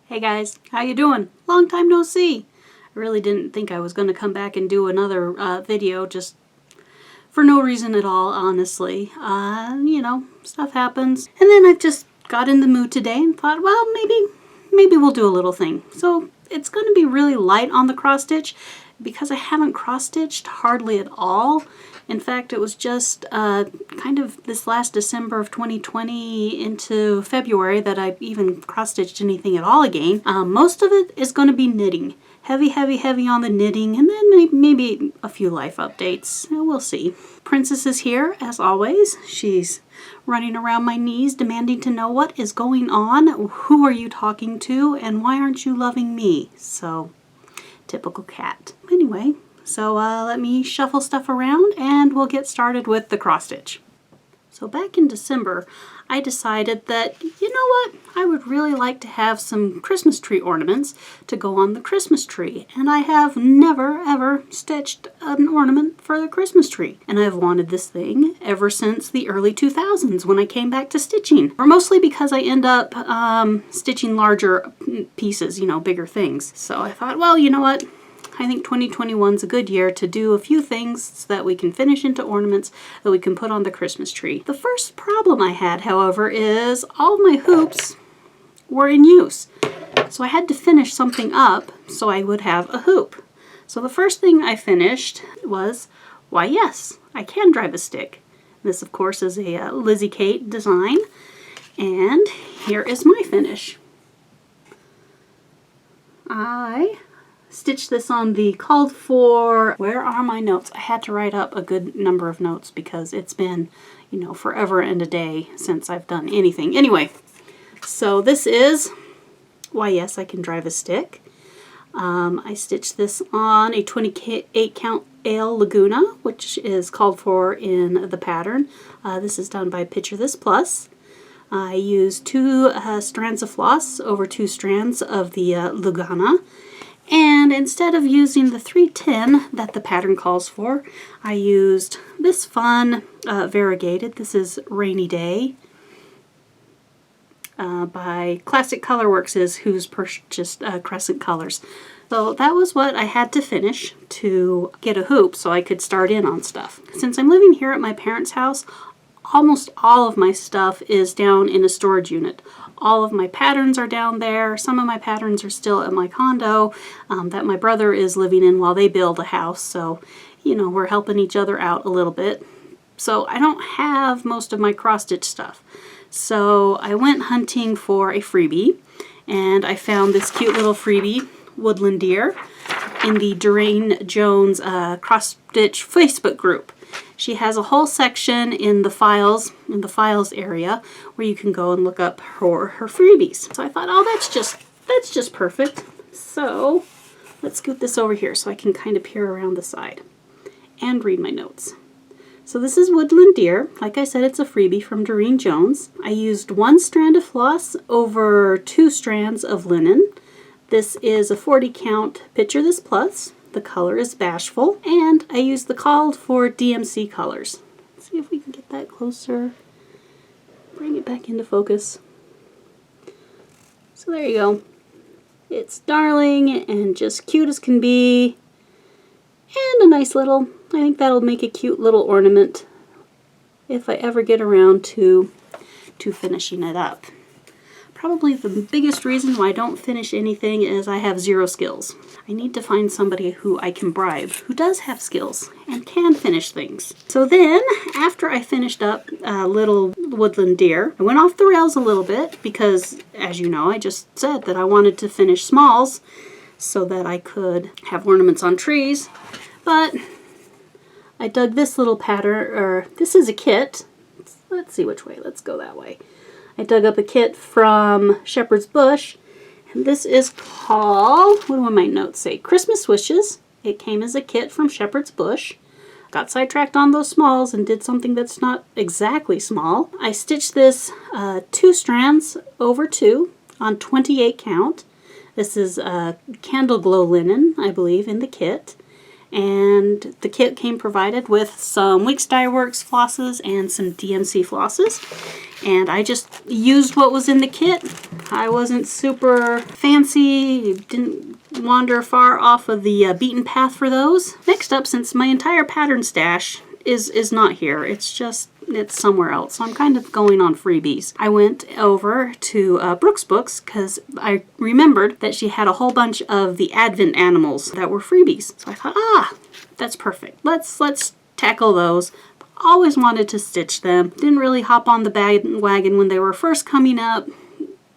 Hey guys, how you doing? Long time no see. I really didn't think I was going to come back and do another video just for no reason at all, honestly. You know, stuff happens. And then I just got in the mood today and thought, well, maybe we'll do a little thing. So it's going to be really light on the cross stitch because I haven't cross stitched hardly at all. In fact, it was just kind of this last December of 2020 into February that I even cross-stitched anything at all again. Most of it is going to be knitting. Heavy on the knitting, and then maybe a few life updates. We'll see. Princess is here, as always. She's running around my knees demanding to know what is going on, who are you talking to, and why aren't you loving me? So, typical cat. Anyway. So let me shuffle stuff around and we'll get started with the cross stitch. So back in December, I decided that, you know what, I would really like to have some Christmas tree ornaments to go on the Christmas tree. And I have never ever stitched an ornament for the Christmas tree. And I've wanted this thing ever since the early 2000s when I came back to stitching. Or mostly because I end up stitching larger pieces, you know, bigger things. So I thought, well, you know what? I think 2021 is a good year to do a few things so that we can finish into ornaments that we can put on the Christmas tree. The first problem I had, however, is all my hoops were in use. So I had to finish something up so I would have a hoop. So the first thing I finished was, why yes, I can drive a stick. This, of course, is a Lizzie Kate design. And here is my finish. I stitched this on the called for, where are my notes? I had to write up a good number of notes because it's been, you know, forever and a day since I've done anything. Anyway, so this is, why yes, I can drive a stick. I stitched this on a 28 count Ale Laguna, which is called for in the pattern. This is done by Picture This Plus. I used 2 strands of floss over 2 strands of the Laguna. And instead of using the 310 that the pattern calls for, I used this fun variegated. This is Rainy Day by Classic Colorworks, who's purchased Crescent Colors. So that was what I had to finish to get a hoop so I could start in on stuff. Since I'm living here at my parents' house, almost all of my stuff is down in a storage unit. All of my patterns are down there. Some of my patterns are still at my condo that my brother is living in while they build a house. So, you know, we're helping each other out a little bit. So I don't have most of my cross-stitch stuff. So I went hunting for a freebie, and I found this cute little freebie, Woodland Deer, in the Doreen Jones cross-stitch Facebook group. She has a whole section in the files area where you can go and look up her freebies. So I thought, oh, that's just perfect. So let's scoot this over here so I can kind of peer around the side and read my notes. So this is Woodland Deer. Like I said, it's a freebie from Doreen Jones. I used 1 strand of floss over 2 strands of linen. This is a 40 count Picture This Plus. The color is Bashful, and I used the called for DMC colors. Let's see if we can get that closer. Bring it back into focus. So there you go. It's darling and just cute as can be. And a nice little, I think that'll make a cute little ornament if I ever get around to finishing it up. Probably the biggest reason why I don't finish anything is I have 0 skills. I need to find somebody who I can bribe, who does have skills and can finish things. So then, after I finished up little Woodland Deer, I went off the rails a little bit because, as you know, I just said that I wanted to finish smalls so that I could have ornaments on trees. But I dug this little pattern, or this is a kit. Let's see which way. Let's go that way. I dug up a kit from Shepherd's Bush, and this is called, what do my notes say? Christmas Wishes. It came as a kit from Shepherd's Bush. Got sidetracked on those smalls and did something that's not exactly small. I stitched this 2 strands over 2 on 28 count. This is Candle Glow linen, I believe, in the kit. And the kit came provided with some Weeks Dye Works flosses and some DMC flosses. And I just used what was in the kit. I wasn't super fancy, didn't wander far off of the beaten path for those. Next up, since my entire pattern stash is not here, it's somewhere else, so I'm kind of going on freebies. I went over to Brooks Books because I remembered that she had a whole bunch of the Advent animals that were freebies. So I thought, that's perfect. Let's tackle those. Always wanted to stitch them. Didn't really hop on the bandwagon when they were first coming up,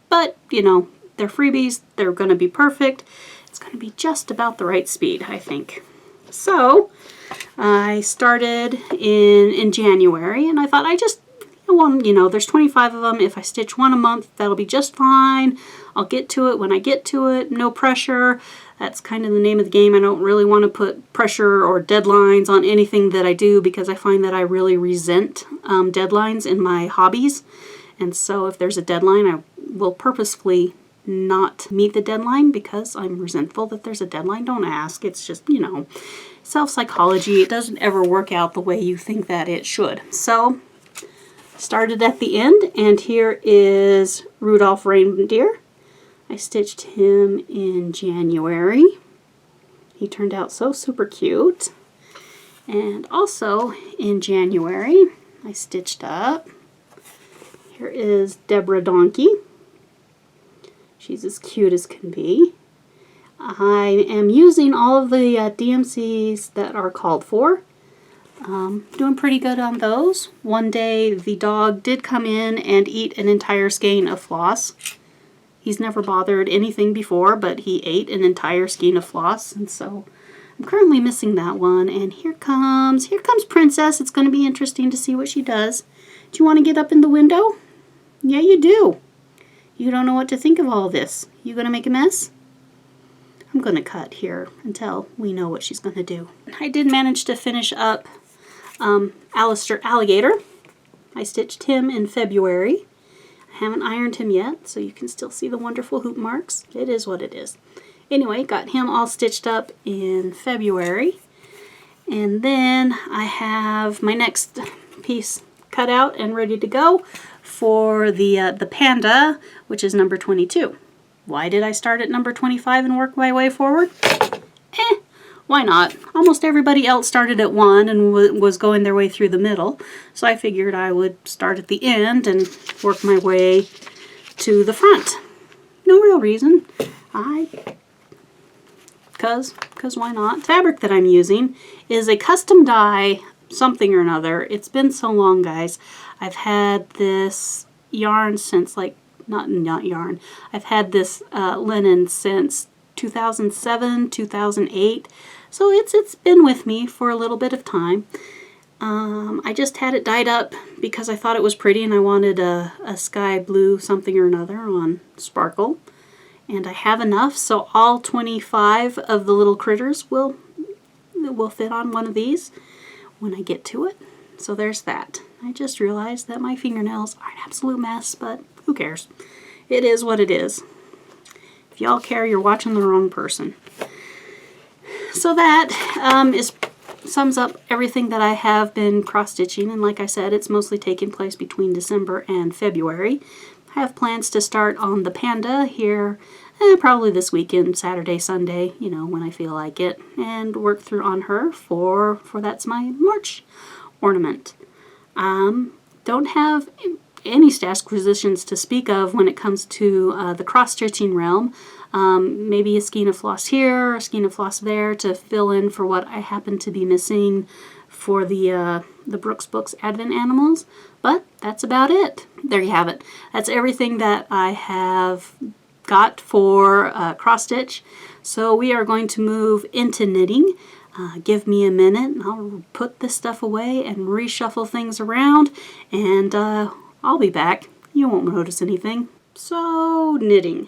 but you know, they're freebies. They're going to be perfect. It's going to be just about the right speed, I think. So I started in January, and I thought there's 25 of them. If I stitch one a month, that'll be just fine. I'll get to it when I get to it. No pressure. That's kind of the name of the game. I don't really want to put pressure or deadlines on anything that I do because I find that I really resent deadlines in my hobbies. And so if there's a deadline, I will purposefully not meet the deadline because I'm resentful that there's a deadline. Don't ask. It's just, self-psychology. It doesn't ever work out the way you think that it should. So started at the end, and here is Rudolph Reindeer. I stitched him in January. He turned out so super cute. And also in January, I stitched up. Here is Deborah Donkey. She's as cute as can be. I am using all of the DMCs that are called for. Doing pretty good on those. One day the dog did come in and eat an entire skein of floss. He's never bothered anything before, but he ate an entire skein of floss, and so I'm currently missing that one. And here comes Princess. It's going to be interesting to see what she does. Do you want to get up in the window? Yeah, you do. You don't know what to think of all this. You going to make a mess? I'm going to cut here until we know what she's going to do. I did manage to finish up Alistair Alligator. I stitched him in February. I haven't ironed him yet, so you can still see the wonderful hoop marks. It is what it is. Anyway, got him all stitched up in February. And then I have my next piece cut out and ready to go for the panda, which is number 22. Why did I start at number 25 and work my way forward? Why not? Almost everybody else started at 1 and was going their way through the middle, so I figured I would start at the end and work my way to the front. No real reason. Cause why not? The fabric that I'm using is a custom dye something or another. It's been so long, guys. I've had this yarn since not yarn. I've had this linen since 2007, 2008. So it's been with me for a little bit of time. I just had it dyed up because I thought it was pretty and I wanted a sky blue something or another on sparkle. And I have enough, so all 25 of the little critters will fit on one of these when I get to it. So there's that. I just realized that my fingernails are an absolute mess, but who cares? It is what it is. If y'all care, you're watching the wrong person. So that sums up everything that I have been cross-stitching, and like I said, it's mostly taking place between December and February. I have plans to start on the panda here probably this weekend, Saturday, Sunday, when I feel like it, and work through on her for that's my March ornament. Don't have any stash acquisitions to speak of when it comes to the cross-stitching realm. Maybe a skein of floss here, a skein of floss there to fill in for what I happen to be missing for the Brooks Books Advent Animals, but that's about it. There you have it. That's everything that I have got for cross-stitch. So we are going to move into knitting. Give me a minute and I'll put this stuff away and reshuffle things around, and I'll be back. You won't notice anything. So, knitting.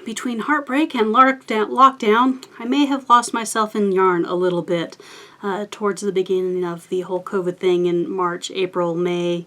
Between heartbreak and lockdown, I may have lost myself in yarn a little bit towards the beginning of the whole COVID thing in March, April, May,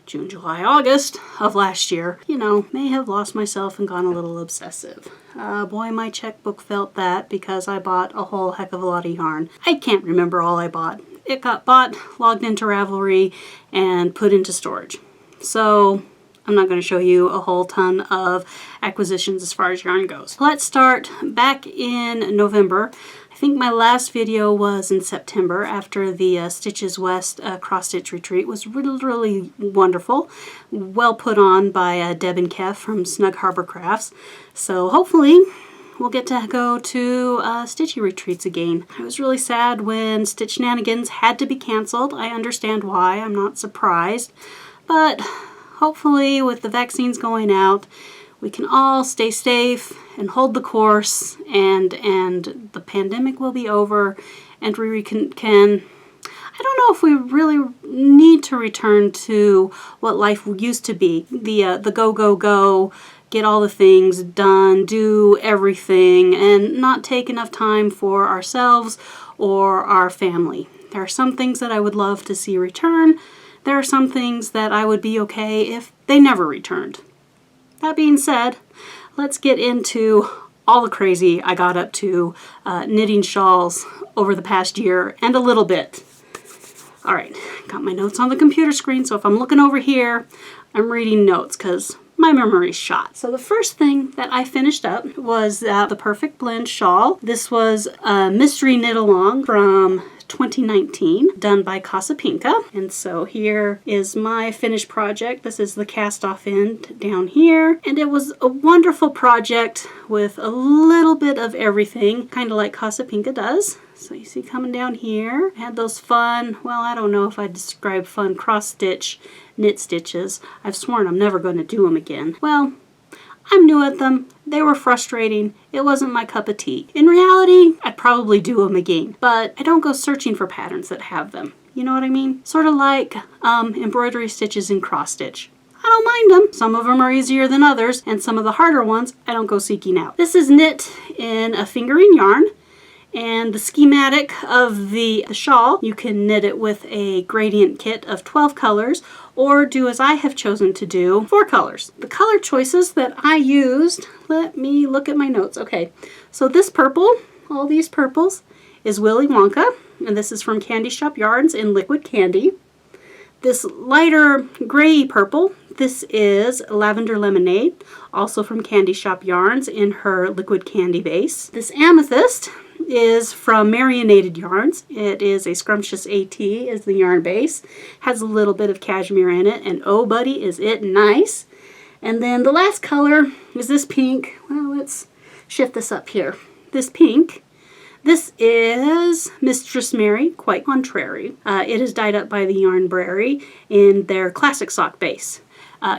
June, July, August of last year, you know, may have lost myself and gone a little obsessive. Boy, my checkbook felt that because I bought a whole heck of a lot of yarn. I can't remember all I bought. It got bought, logged into Ravelry, and put into storage. So I'm not going to show you a whole ton of acquisitions as far as yarn goes. Let's start back in November. I think my last video was in September after the Stitches West cross-stitch retreat. It was really wonderful. Well put on by Deb and Kev from Snug Harbor Crafts. So hopefully we'll get to go to Stitchy retreats again. I was really sad when Stitch Shenanigans had to be canceled. I understand why. I'm not surprised. But hopefully with the vaccines going out, we can all stay safe and hold the course, and the pandemic will be over, and we can I don't know if we really need to return to what life used to be. The go, get all the things done, do everything, and not take enough time for ourselves or our family. There are some things that I would love to see return. There are some things that I would be okay if they never returned. That being said, let's get into all the crazy I got up to knitting shawls over the past year and a little bit. All right, got my notes on the computer screen, so if I'm looking over here, I'm reading notes because my memory's shot. So the first thing that I finished up was the Perfect Blend shawl. This was a mystery knit along from 2019, done by Casapinka. And so here is my finished project. This is the cast off end down here. And it was a wonderful project with a little bit of everything, kind of like Casapinka does. So you see coming down here, I had those fun, well, I don't know if I'd describe fun cross-stitch knit stitches. I've sworn I'm never going to do them again. Well, I'm new at them. They were frustrating. It wasn't my cup of tea. In reality, I'd probably do them again, but I don't go searching for patterns that have them. You know what I mean? Sort of like embroidery stitches in cross stitch. I don't mind them. Some of them are easier than others, and some of the harder ones I don't go seeking out. This is knit in a fingering yarn. And the schematic of the shawl, you can knit it with a gradient kit of 12 colors, or do as I have chosen to do, 4 colors. The color choices that I used, let me look at my notes. Okay, so this purple, all these purples, is Willy Wonka, and this is from Candy Shop Yarns in Liquid Candy. This lighter gray purple, this is Lavender Lemonade, also from Candy Shop Yarns in her Liquid Candy base. This amethyst is from Marionated Yarns. It is a scrumptious AT is the yarn base. Has a little bit of cashmere in it, and oh buddy, is it nice. And then the last color is this pink. Well, let's shift this up here. This pink. This is Mistress Mary, quite contrary. It is dyed up by the Yarn Brary in their classic sock base.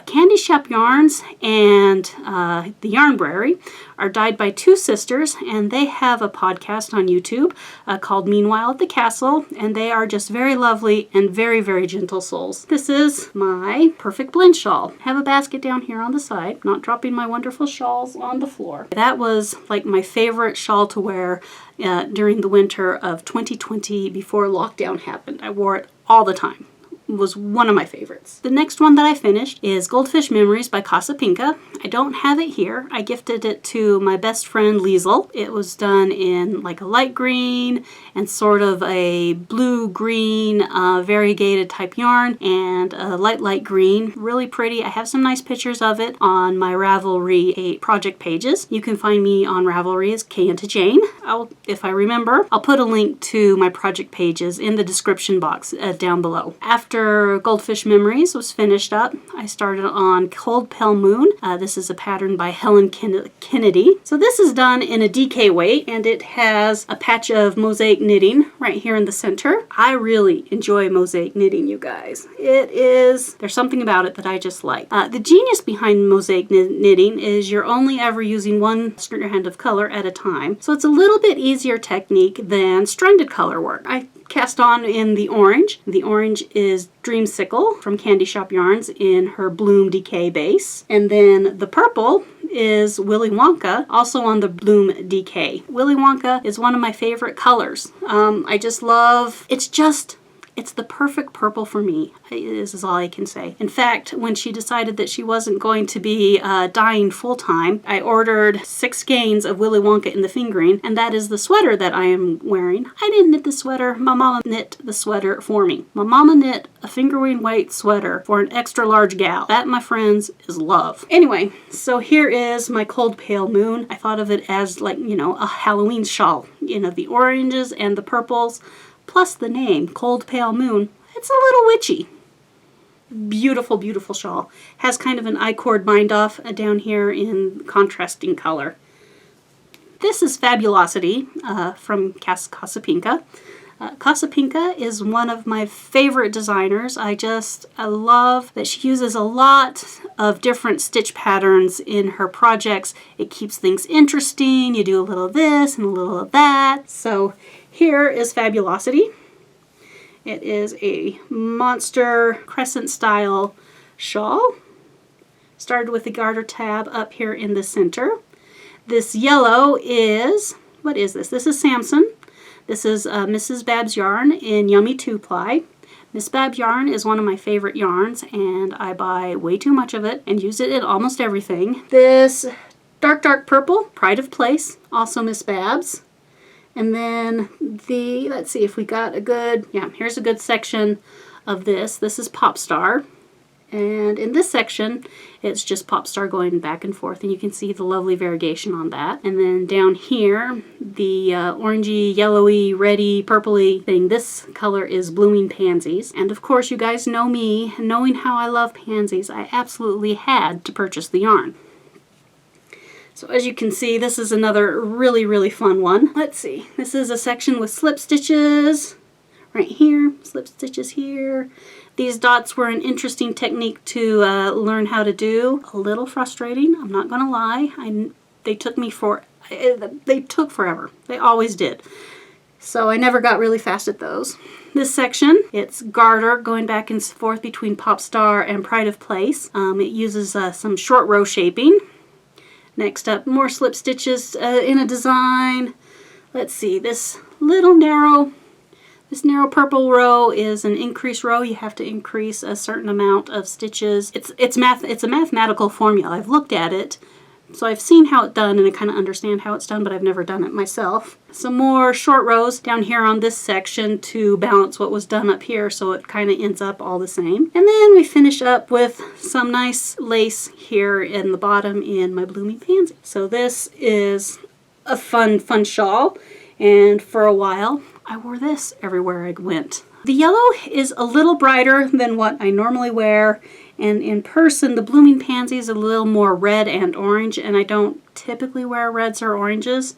Candy Shop Yarns and the Yarn Brary are dyed by two sisters, and they have a podcast on YouTube called Meanwhile at the Castle, and they are just very lovely and very gentle souls. This is my Perfect Blend shawl. I have a basket down here on the side, not dropping my wonderful shawls on the floor. That was like my favorite shawl to wear during the winter of 2020 before lockdown happened. I wore it all the time. Was one of my favorites. The next one that I finished is Goldfish Memories by Casapinka. I don't have it here. I gifted it to my best friend Liesl. It was done in like a light green and sort of a blue-green variegated type yarn and a light green. Really pretty. I have some nice pictures of it on my Ravelry project pages. You can find me on Ravelry as K into Jane. If I remember, I'll put a link to my project pages in the description box down below. After Goldfish Memories was finished up, I started on Cold Pale Moon. This is a pattern by Helen Kennedy. So this is done in a DK weight, and it has a patch of mosaic knitting right here in the center. I really enjoy mosaic knitting, you guys. There's something about it that I just like. The genius behind mosaic knitting is you're only ever using one strand of color at a time. So it's a little bit easier technique than stranded color work. I cast on in the orange. The orange is Dreamsicle from Candy Shop Yarns in her Bloom DK base. And then the purple is Willy Wonka, also on the Bloom DK. Willy Wonka is one of my favorite colors. I just love, it's It's the perfect purple for me. This is all I can say. In fact, when she decided that she wasn't going to be dyeing full-time, I ordered 6 skeins of Willy Wonka in the fingering, and that is the sweater that I am wearing. I didn't knit the sweater. My mama knit the sweater for me. My mama knit a fingering weight sweater for an extra large gal. That, my friends, is love. Anyway, so here is my Cold Pale Moon. I thought of it as, like, you know, a Halloween shawl. You know, the oranges and the purples, plus the name, Cold Pale Moon. It's a little witchy. Beautiful, beautiful shawl. Has kind of an I-cord bind off down here in contrasting color. This is Fabulosity from Casapinka. Casapinka is one of my favorite designers. I love that she uses a lot of different stitch patterns in her projects. It keeps things interesting. You do a little of this and a little of that. So here is Fabulosity. It is a monster crescent style shawl. Started with the garter tab up here in the center. This yellow is, what is this? This is Samson. This is Mrs. Babs yarn in Yummy 2-ply. Miss Babs yarn is one of my favorite yarns, and I buy way too much of it and use it in almost everything. This dark, dark purple, Pride of Place, also Miss Babs. And then let's see if we got a good, yeah, here's a good section of this. This is Pop Star. And in this section, it's just Pop Star going back and forth, and you can see the lovely variegation on that. And then down here, the orangey, yellowy, reddy, purpley thing, this color is Blooming Pansies. And of course, you guys know me, knowing how I love pansies, I absolutely had to purchase the yarn. So as you can see, this is another really, really fun one. Let's see, this is a section with slip stitches right here, slip stitches here. These dots were an interesting technique to learn how to do. A little frustrating, I'm not gonna lie. They took forever. They always did. So I never got really fast at those. This section, it's garter going back and forth between Pop Star and Pride of Place. It uses some short row shaping. Next up, more slip stitches in a design. Let's see, this narrow purple row is an increase row. You have to increase a certain amount of stitches. It's a mathematical formula. I've looked at it, so I've seen how it's done and I kind of understand how it's done, but I've never done it myself. Some more short rows down here on this section to balance what was done up here, so it kind of ends up all the same. And then we finish up with some nice lace here in the bottom in my Blooming Pansy. So this is a fun shawl, and for a while I wore this everywhere I went. The yellow is a little brighter than what I normally wear, and in person the Blooming Pansy is a little more red and orange, and I don't typically wear reds or oranges.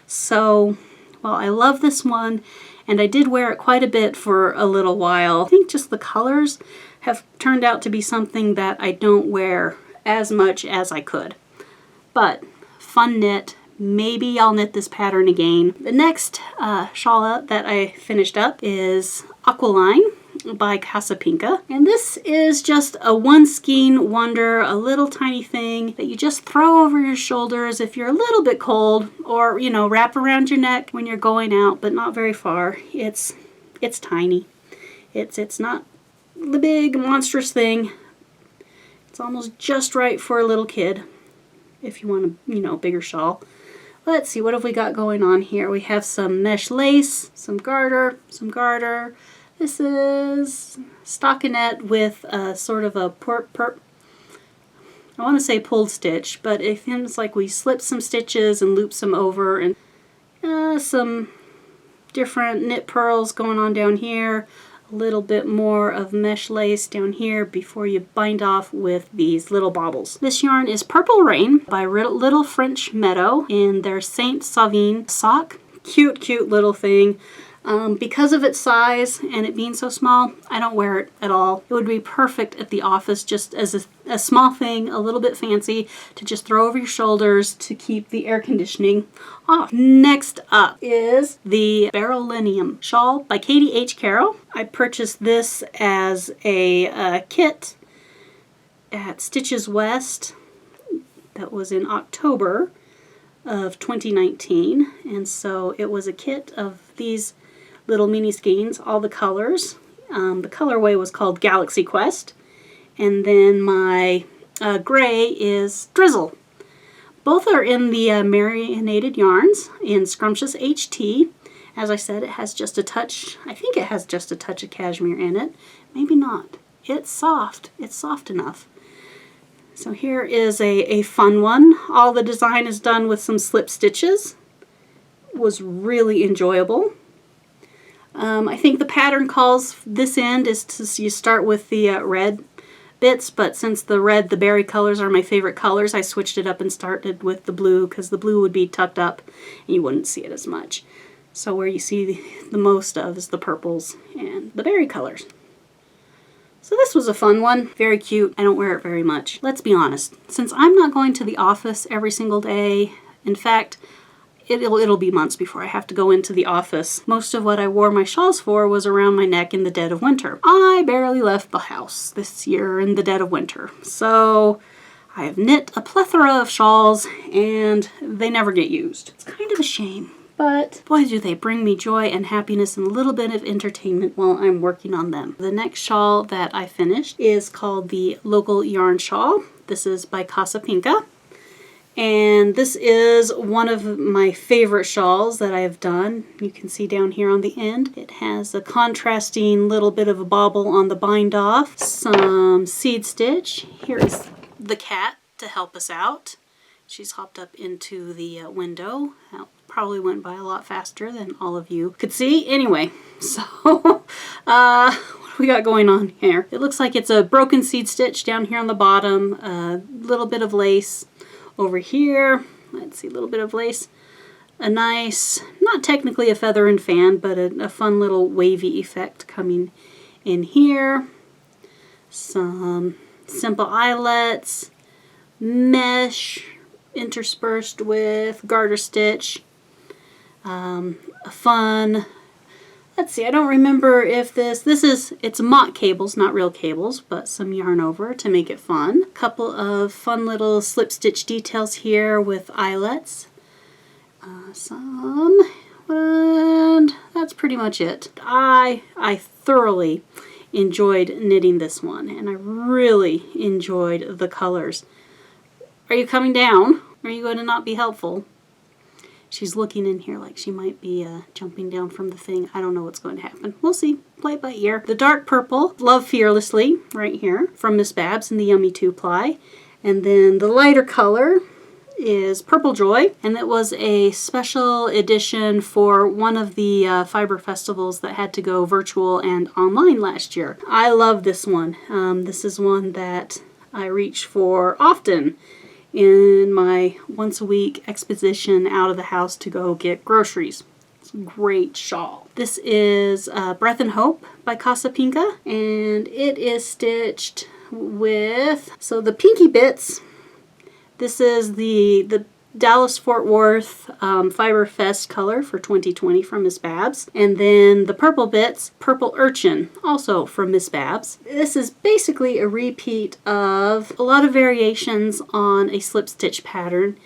So, well, I love this one, and I did wear it quite a bit for a little while. I think just the colors have turned out to be something that I don't wear as much as I could. But fun knit. Maybe I'll knit this pattern again. The next shawl that I finished up is Aqualine by Casapinka. And this is just a one skein wonder, a little tiny thing that you just throw over your shoulders if you're a little bit cold, or, you know, wrap around your neck when you're going out, but not very far. It's tiny. It's not the big monstrous thing. It's almost just right for a little kid if you want a, you know, bigger shawl. Let's see, what have we got going on here? We have some mesh lace, some garter. This is stockinette with sort of a I want to say pulled stitch, but it seems like we slip some stitches and loop some over, and some different knit pearls going on down here. A little bit more of mesh lace down here before you bind off with these little baubles. This yarn is Purple Rain by Little French Meadow in their Saint Sauvin sock. Cute, cute little thing. Because of its size and it being so small, I don't wear it at all. It would be perfect at the office just as a small thing, a little bit fancy, to just throw over your shoulders to keep the air conditioning off. Next up is the Beryllium shawl by Katie H. Carroll. I purchased this as a kit at Stitches West. That was in October of 2019, and so it was a kit of these little mini skeins, all the colors. The colorway was called Galaxy Quest. And then my gray is Drizzle. Both are in the Marinated Yarns in Scrumptious HT. As I said, it has just a touch, I think it has just a touch of cashmere in it. Maybe not. It's soft. It's soft enough. So here is a fun one. All the design is done with some slip stitches. Was really enjoyable. I think the pattern calls this end is to you start with the red bits, but since the berry colors are my favorite colors, I switched it up and started with the blue because the blue would be tucked up and you wouldn't see it as much. So where you see the most of is the purples and the berry colors. So this was a fun one. Very cute. I don't wear it very much. Let's be honest. Since I'm not going to the office every single day, in fact, it'll be months before I have to go into the office. Most of what I wore my shawls for was around my neck in the dead of winter. I barely left the house this year in the dead of winter. So I have knit a plethora of shawls and they never get used. It's kind of a shame. But boy, do they bring me joy and happiness and a little bit of entertainment while I'm working on them. The next shawl that I finished is called the Local Yarn Shawl. This is by Casa Pinka. And this is one of my favorite shawls that I've done. You can see down here on the end. It has a contrasting little bit of a bobble on the bind off. Some seed stitch. Here is the cat to help us out. She's hopped up into the window. That probably went by a lot faster than all of you could see. Anyway, so what do we got going on here? It looks like it's a broken seed stitch down here on the bottom. A little bit of lace over here. Let's see, a little bit of lace. A nice, not technically a feather and fan, but a fun little wavy effect coming in here. Some simple eyelets, mesh interspersed with garter stitch. A fun, let's see, I don't remember if it's mock cables, not real cables, but some yarn over to make it fun. A couple of fun little slip stitch details here with eyelets. And that's pretty much it. I thoroughly enjoyed knitting this one, and I really enjoyed the colors. Are you coming down? Are you going to not be helpful? She's looking in here like she might be jumping down from the thing. I don't know what's going to happen. We'll see. Play it by ear. The dark purple, Love Fearlessly, right here, from Miss Babs in the Yummy 2-ply. And then the lighter color is Purple Joy, and it was a special edition for one of the fiber festivals that had to go virtual and online last year. I love this one. This is one that I reach for often in my once-a-week exposition out of the house to go get groceries. It's a great shawl. This is Breath and Hope by Casa Pinka, and it is stitched with, so the pinky bits, this is the Dallas-Fort Worth Fiber Fest color for 2020 from Miss Babs. And then the purple bits, Purple Urchin, also from Miss Babs. This is basically a repeat of a lot of variations on a slip stitch pattern,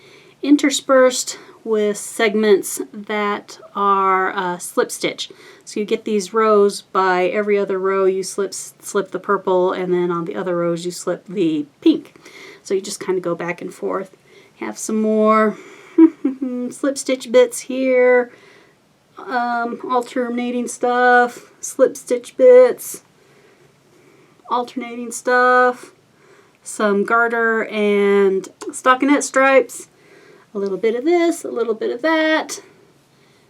interspersed with segments that are slip stitch. So you get these rows, by every other row you slip the purple, and then on the other rows you slip the pink. So you just kind of go back and forth. Have some more slip stitch bits here, alternating stuff, slip stitch bits, alternating stuff, some garter and stockinette stripes, a little bit of this, a little bit of that,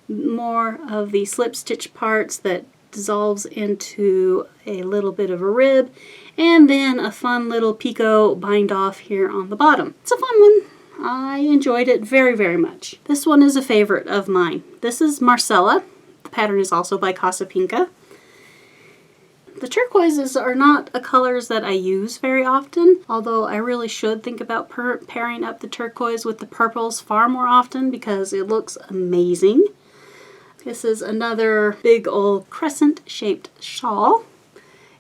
more of the slip stitch parts that dissolves into a little bit of a rib, and then a fun little picot bind off here on the bottom. It's a fun one. I enjoyed it very, very much. This one is a favorite of mine. This is Marcella. The pattern is also by Casa Pinka. The turquoises are not colors that I use very often, although I really should think about pairing up the turquoise with the purples far more often because it looks amazing. This is another big old crescent-shaped shawl.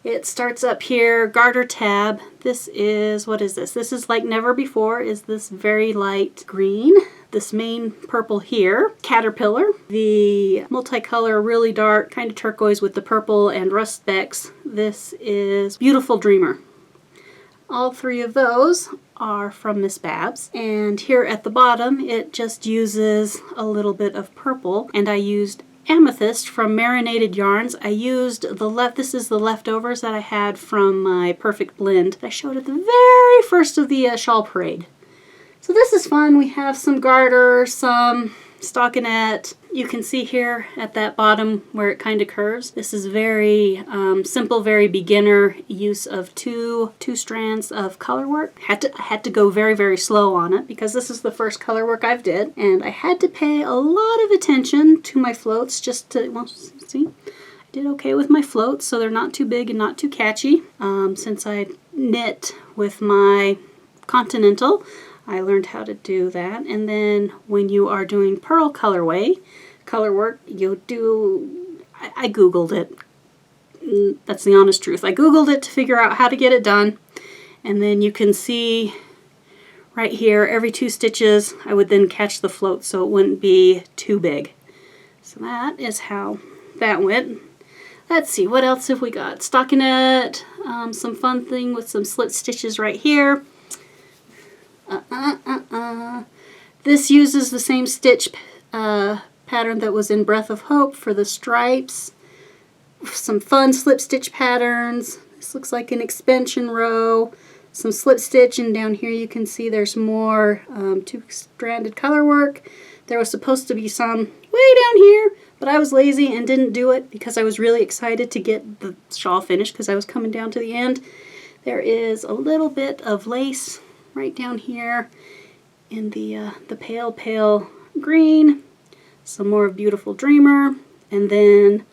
It starts up here, garter tab. This is, what is this? This is like never before, is this very light green. this main purple here, Caterpillar, the multicolor really dark kind of turquoise with the purple and rust specks. This is Beautiful Dreamer. All three of those are from Miss Babs, and here at the bottom it just uses a little bit of purple, and I used Amethyst from Marinated Yarns. I used this is the leftovers that I had from my Perfect Blend that I showed at the very first of the shawl parade. So this is fun. We have some garter, some stockinette. You can see here at that bottom where it kind of curves. This is very simple, very beginner use of two strands of color work. I had to go very, very slow on it because this is the first color work I've did, and I had to pay a lot of attention to my floats just to, well, see, I did okay with my floats, so they're not too big and not too catchy. Since I knit with my Continental, I learned how to do that. And then when you are doing pearl color work, you do, I Googled it. That's the honest truth. I Googled it to figure out how to get it done. And then you can see right here, every 2 stitches, I would then catch the float so it wouldn't be too big. So that is how that went. Let's see, what else have we got? Stockinette, some fun thing with some slip stitches right here. This uses the same stitch pattern that was in Breath of Hope for the stripes. Some fun slip stitch patterns. This looks like an expansion row. Some slip stitch, and down here you can see there's more 2-stranded color work. There was supposed to be some way down here, but I was lazy and didn't do it because I was really excited to get the shawl finished because I was coming down to the end. There is a little bit of lace right down here in the pale green, some more Beautiful Dreamer, and then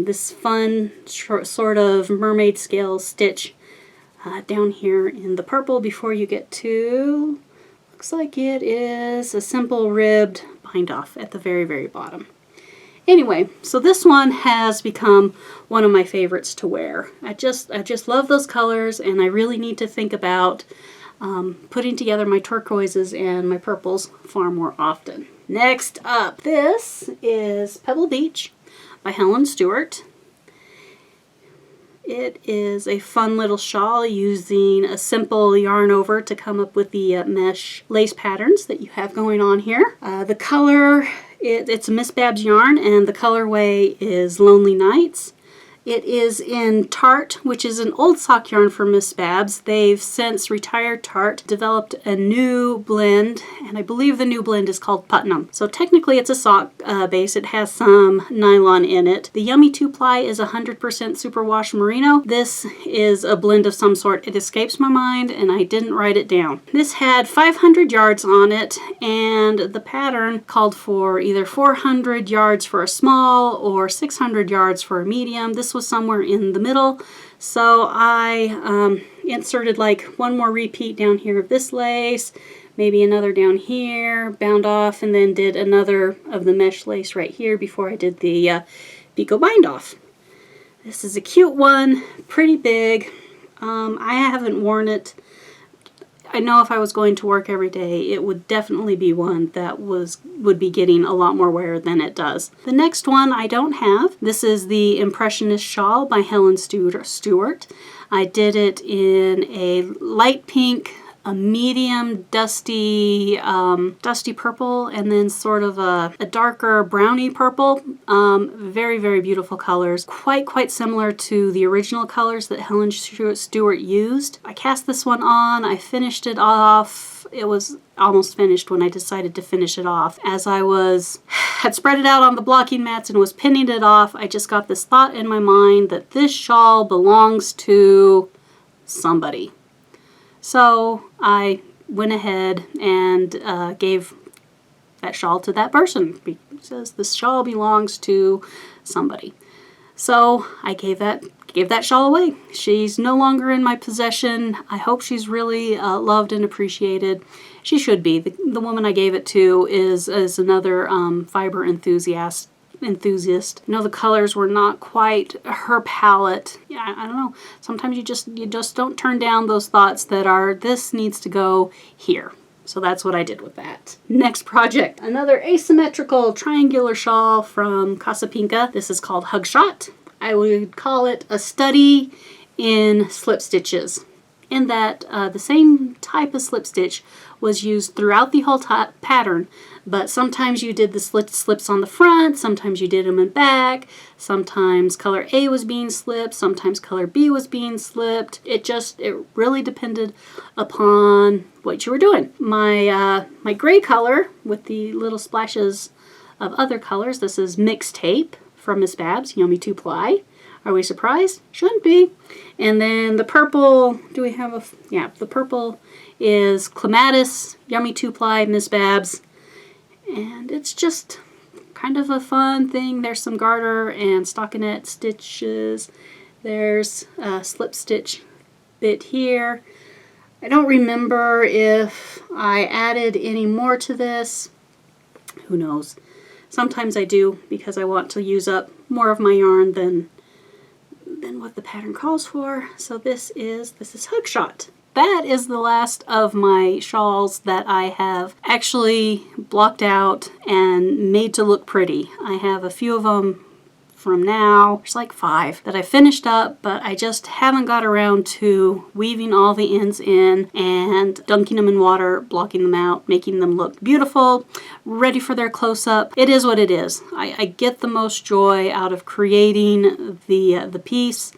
this fun sort of mermaid scale stitch down here in the purple before you get to, looks like it is a simple ribbed bind off at the very, very bottom. Anyway, so this one has become one of my favorites to wear. I just love those colors, and I really need to think about putting together my turquoises and my purples far more often. Next up, this is Pebble Beach by Helen Stewart. It is a fun little shawl using a simple yarn over to come up with the mesh lace patterns that you have going on here. The color, it's a Miss Babs yarn, and the colorway is Lonely Nights. It is in Tarte, which is an old sock yarn for Miss Babs. They've since retired Tarte, developed a new blend, and I believe the new blend is called Putnam. So technically it's a sock base. It has some nylon in it. The Yummy 2-ply is 100% superwash merino. This is a blend of some sort. It escapes my mind and I didn't write it down. This had 500 yards on it, and the pattern called for either 400 yards for a small or 600 yards for a medium. This was somewhere in the middle, so I inserted like one more repeat down here of this lace, maybe another down here, bound off, and then did another of the mesh lace right here before I did the picot bind off. This is a cute one, pretty big. I haven't worn it. I know if I was going to work every day, it would definitely be one that would be getting a lot more wear than it does. The next one I don't have. This is the Impressionist Shawl by Helen Stewart. I did it in a light pink, a medium dusty purple, and then sort of a darker browny purple. Very, very beautiful colors. Quite similar to the original colors that Helen Stewart used. I cast this one on. I finished it off. It was almost finished when I decided to finish it off. As I had spread it out on the blocking mats and was pinning it off, I just got this thought in my mind that this shawl belongs to somebody. So I went ahead and gave that shawl to that person. It says this shawl belongs to somebody. So I gave that shawl away. She's no longer in my possession. I hope she's really loved and appreciated. She should be. The woman I gave it to is another fiber enthusiast. You know, the colors were not quite her palette. Yeah, I don't know. Sometimes you just don't turn down those thoughts that are, this needs to go here. So that's what I did with that. Next project, another asymmetrical triangular shawl from Casa Pinka. This is called Hug Shot. I would call it a study in slip stitches, in that the same type of slip stitch was used throughout the whole pattern, but sometimes you did the slips on the front, sometimes you did them in back, sometimes color A was being slipped, sometimes color B was being slipped. It really depended upon what you were doing. My gray color with the little splashes of other colors, this is Mixed Tape from Miss Babs, Yummy 2-ply. Are we surprised? Shouldn't be. And then the purple, do we have a, yeah, the purple is Clematis, Yummy 2-ply, Miss Babs. And it's just kind of a fun thing. There's some garter and stockinette stitches. There's a slip stitch bit here. I don't remember if I added any more to this. Who knows? Sometimes I do, because I want to use up more of my yarn than what the pattern calls for. So this is Hug Shot. That is the last of my shawls that I have actually blocked out and made to look pretty. I have a few of them from now. There's like 5 that I finished up, but I just haven't got around to weaving all the ends in and dunking them in water, blocking them out, making them look beautiful, ready for their close-up. It is what it is. I get the most joy out of creating the piece.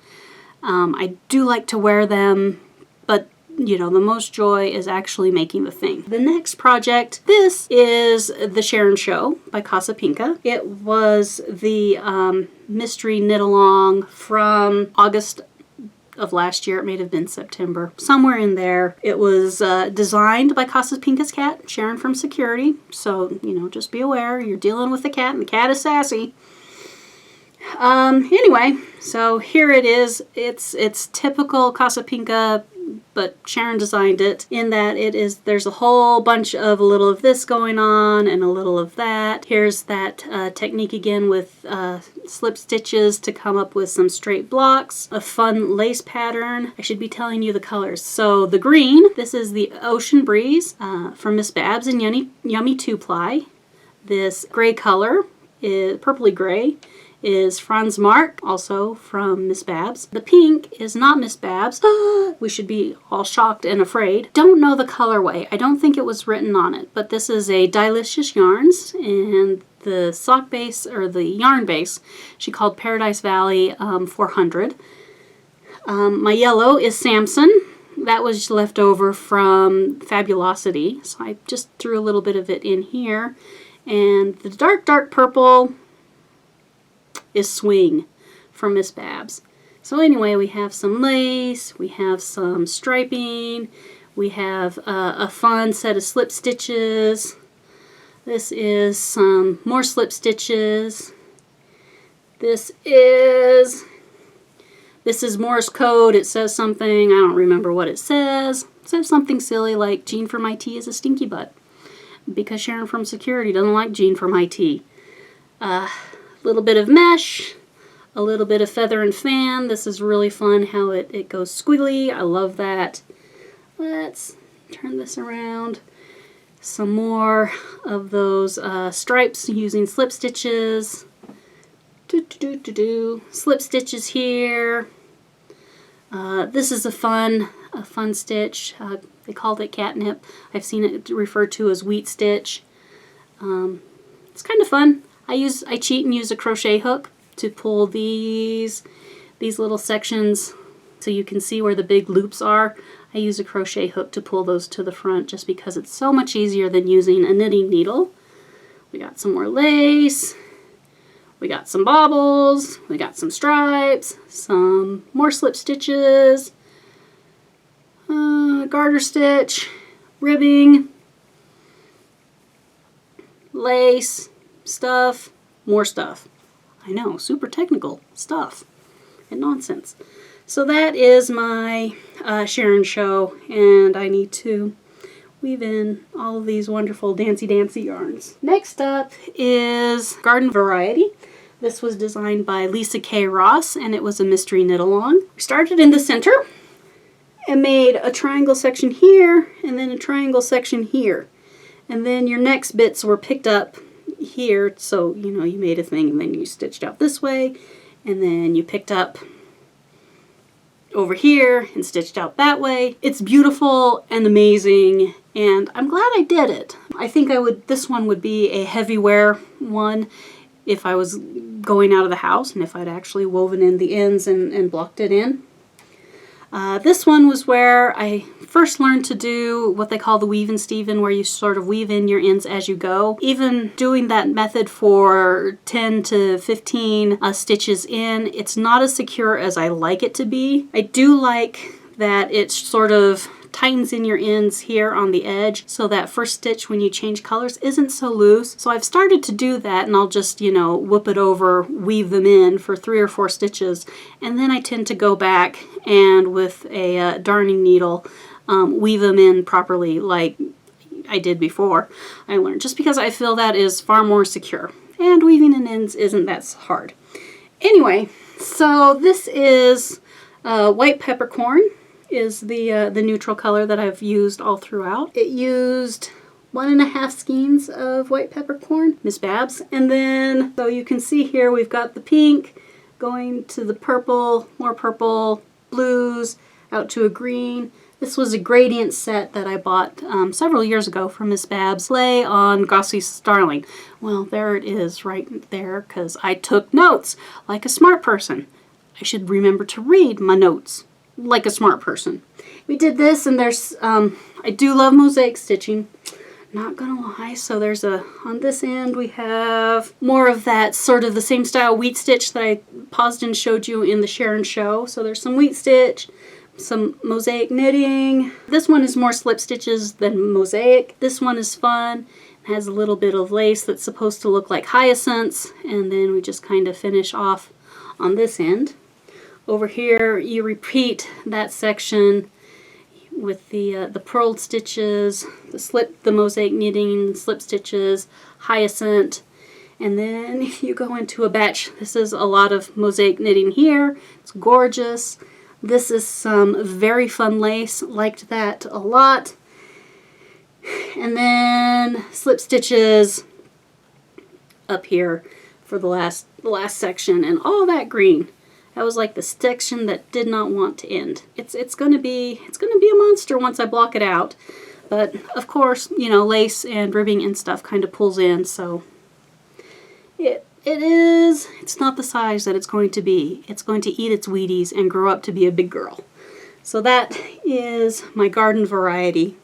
I do like to wear them, but you know, the most joy is actually making the thing. The next project, this is the Sharon Show by Casa Pinka. It was the mystery knit along from August of last year. It may have been September, somewhere in there. It was designed by Casa Pinka's cat, Sharon from Security. So, you know, just be aware, you're dealing with the cat, and the cat is sassy. Anyway, so here it is. It's typical Casa Pinka, but Sharon designed it in that there's a whole bunch of a little of this going on and a little of that. Here's that technique again with slip stitches to come up with some straight blocks, a fun lace pattern. I should be telling you the colors. So the green, this is the Ocean Breeze from Miss Babs and Yummy 2-ply. This gray color is purpley gray, is Franz Mark, also from Miss Babs. The pink is not Miss Babs. We should be all shocked and afraid. Don't know the colorway. I don't think it was written on it, but this is a Delicious Yarns, and the sock base, or the yarn base, she called Paradise Valley 400. My yellow is Samson. That was left over from Fabulosity, so I just threw a little bit of it in here. And the dark purple is Swing from Miss Babs. So anyway, we have some lace, we have some striping, we have a fun set of slip stitches. This is some more slip stitches. This is Morse code. It says something, I don't remember what it says. It says something silly like Jean from IT is a stinky butt, because Sharon from Security doesn't like Jean from IT. Little bit of mesh, a little bit of feather and fan. This is really fun how it goes squiggly. I love that. Let's turn this around. Some more of those stripes using slip stitches. Slip stitches here. This is a fun stitch. They called it catnip. I've seen it referred to as wheat stitch. It's kind of fun. I cheat and use a crochet hook to pull these little sections so you can see where the big loops are. I use a crochet hook to pull those to the front just because it's so much easier than using a knitting needle. We got some more lace. We got some baubles. We got some stripes. Some more slip stitches. Garter stitch. Ribbing. Lace. Stuff, more stuff. I know, super technical stuff and nonsense. So that is my Sharon Show, and I need to weave in all of these wonderful dancy yarns. Next up is Garden Variety. This was designed by Lisa K. Ross, and it was a mystery knit along. We started in the center, and made a triangle section here and then a triangle section here. And then your next bits were picked up here, so you know you made a thing and then you stitched out this way, and then you picked up over here and stitched out that way. It's beautiful and amazing, and I'm glad I did it. I think this one would be a heavy wear one if I was going out of the house and if I'd actually woven in the ends and blocked it in. This one was where I first learned to do what they call the weave and Steven, where you sort of weave in your ends as you go. Even doing that method for 10 to 15 stitches in, it's not as secure as I like it to be. I do like that it sort of tightens in your ends here on the edge, so that first stitch when you change colors isn't so loose. So I've started to do that, and I'll just, you know, whoop it over, weave them in for 3 or 4 stitches, and then I tend to go back and with a darning needle weave them in properly like I did before I learned, just because I feel that is far more secure, and weaving in ends isn't that hard. Anyway, so this is white peppercorn is the neutral color that I've used all throughout. It used 1.5 skeins of white peppercorn, Miss Babs, and then so you can see here we've got the pink going to the purple, more purple, blues, out to a green. This was a gradient set that I bought several years ago from Miss Babs. Play on Glossy Starling. Well, there it is right there, because I took notes like a smart person. I should remember to read my notes like a smart person. We did this, and there's I do love mosaic stitching, not gonna lie. So there's on this end we have more of that sort of the same style wheat stitch that I paused and showed you in the share and show. So there's some wheat stitch, some mosaic knitting. This one is more slip stitches than mosaic. This one is fun. It has a little bit of lace that's supposed to look like hyacinths, and then we just kind of finish off on this end. Over here you repeat that section with the purled stitches, the mosaic knitting, slip stitches, hyacinth, and then you go into a batch. This is a lot of mosaic knitting here. It's gorgeous. This is some very fun lace, liked that a lot. And then slip stitches up here for the last section, and all that green. That was like the section that did not want to end. It's gonna be a monster once I block it out. But of course, you know, lace and ribbing and stuff kind of pulls in, so it's not the size that it's going to be. It's going to eat its Wheaties and grow up to be a big girl. So that is my garden variety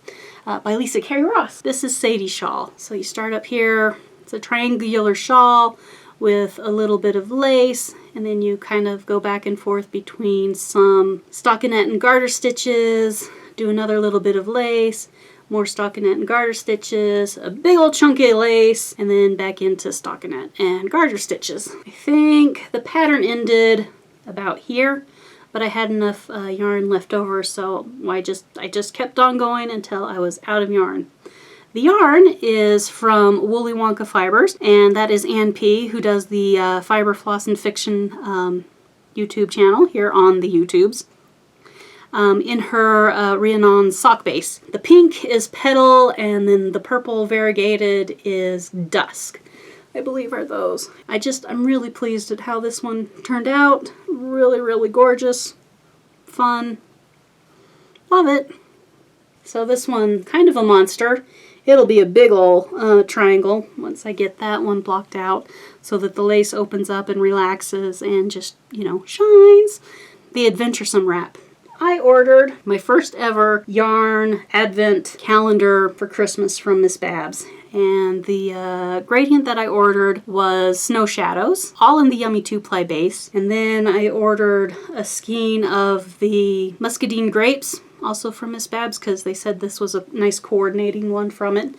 by Lisa Carey Ross. This is Sadie's shawl. So you start up here. It's a triangular shawl with a little bit of lace, and then you kind of go back and forth between some stockinette and garter stitches, do another little bit of lace, more stockinette and garter stitches, a big old chunky lace, and then back into stockinette and garter stitches. I think the pattern ended about here, but I had enough yarn left over, so I just kept on going until I was out of yarn. The yarn is from Woolly Wonka Fibers, and that is Ann P., who does the Fiber Floss and Fiction YouTube channel here on the YouTubes, in her Rhiannon sock base. The pink is Petal, and then the purple variegated is Dusk, I believe are those. I'm really pleased at how this one turned out. Really, really gorgeous. Fun. Love it. So this one, kind of a monster. It'll be a big ol' triangle once I get that one blocked out so that the lace opens up and relaxes and just, you know, shines. The Adventuresome wrap. I ordered my first ever yarn advent calendar for Christmas from Miss Babs. And the gradient that I ordered was Snow Shadows, all in the Yummy 2-ply base. And then I ordered a skein of the Muscadine Grapes, also from Miss Babs, because they said this was a nice coordinating one from it.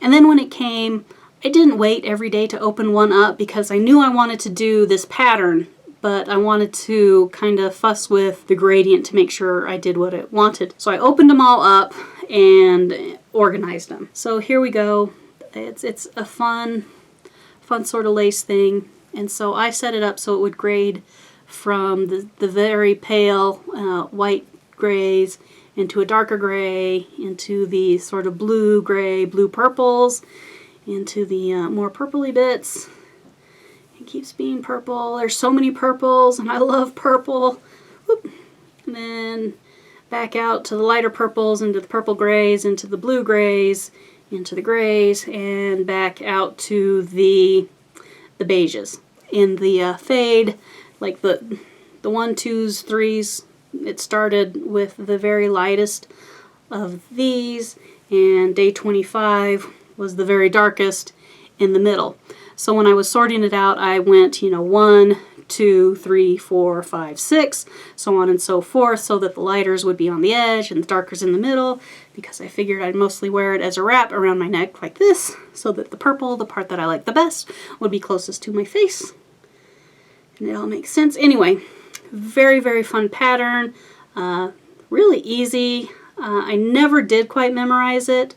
And then when it came, I didn't wait every day to open one up because I knew I wanted to do this pattern, but I wanted to kind of fuss with the gradient to make sure I did what it wanted. So I opened them all up and organized them. So here we go. It's a fun sort of lace thing. And so I set it up so it would grade from the very pale white grays into a darker gray, into the sort of blue, gray, blue purples, into the more purpley bits. It keeps being purple. There's so many purples, and I love purple. Whoop. And then back out to the lighter purples, into the purple grays, into the blue grays, into the grays, and back out to the beiges. In the fade, like the 1, 2s, 3s, it started with the very lightest of these, and day 25 was the very darkest in the middle. So when I was sorting it out, I went, 1, 2, 3, 4, 5, 6, so on and so forth, so that the lighters would be on the edge and the darkers in the middle, because I figured I'd mostly wear it as a wrap around my neck like this, so that the purple, the part that I like the best, would be closest to my face. And it all makes sense. Anyway, very, very fun pattern. Really easy. I never did quite memorize it,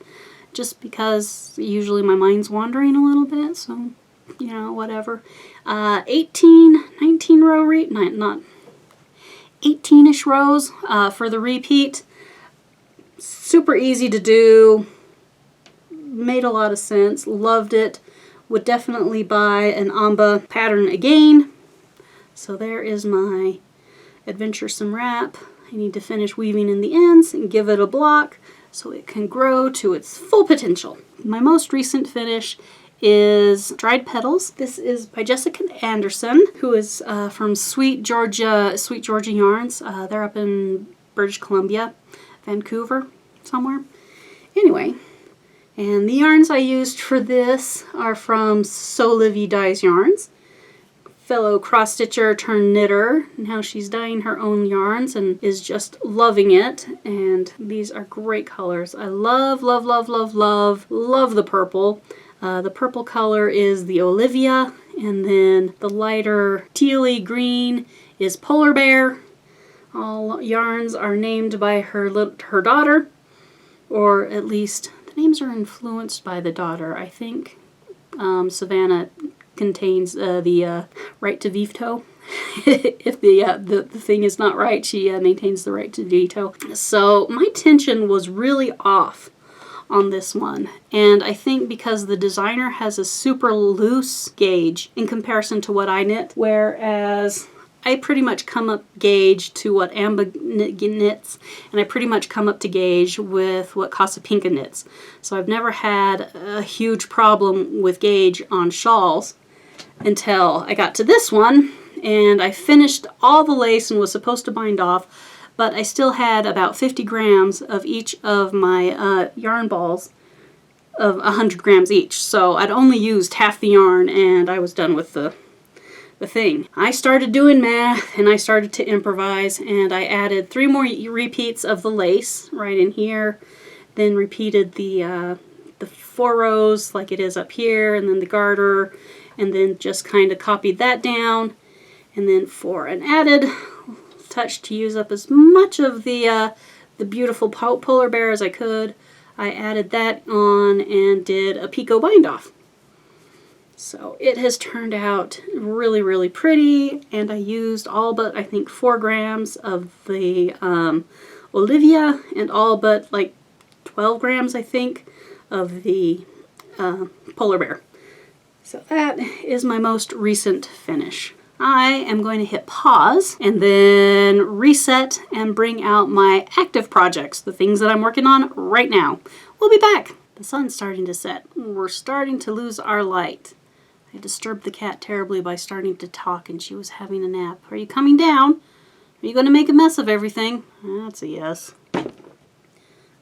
just because usually my mind's wandering a little bit, so, whatever. 19 row not 18-ish rows for the repeat. Super easy to do. Made a lot of sense. Loved it. Would definitely buy an Amba pattern again. So there is my adventuresome wrap. I need to finish weaving in the ends and give it a block so it can grow to its full potential. My most recent finish is Dried Petals. This is by Jessica Anderson, who is from Sweet Georgia Yarns. They're up in British Columbia, Vancouver, somewhere. Anyway, and the yarns I used for this are from So Livy Dyes Yarns. Fellow cross-stitcher turned knitter. Now she's dyeing her own yarns and is just loving it. And these are great colors. I love, love, love, love, love, love the purple. The purple color is the Olivia, and then the lighter tealy green is Polar Bear. All yarns are named by her daughter, or at least the names are influenced by the daughter. I think Savannah contains the right to veto. If the thing is not right, she maintains the right to veto. So my tension was really off on this one, and I think because the designer has a super loose gauge in comparison to what I knit, whereas I pretty much come up gauge to what Amba knits, and I pretty much come up to gauge with what Casapinka knits. So I've never had a huge problem with gauge on shawls until I got to this one, and I finished all the lace and was supposed to bind off, but I still had about 50 grams of each of my yarn balls of 100 grams each. So I'd only used half the yarn and I was done with the thing. I started doing math and I started to improvise, and I added 3 more repeats of the lace right in here, then repeated the 4 rows like it is up here, and then the garter, and then just kind of copied that down. And then for an added touch to use up as much of the beautiful polar bear as I could, I added that on and did a picot bind off. So it has turned out really, really pretty, and I used all but I think 4 grams of the Olivia and all but like 12 grams I think of the polar bear. So that is my most recent finish. I am going to hit pause and then reset and bring out my active projects, the things that I'm working on right now. We'll be back. The sun's starting to set. We're starting to lose our light. I disturbed the cat terribly by starting to talk, and she was having a nap. Are you coming down? Are you going to make a mess of everything? That's a yes.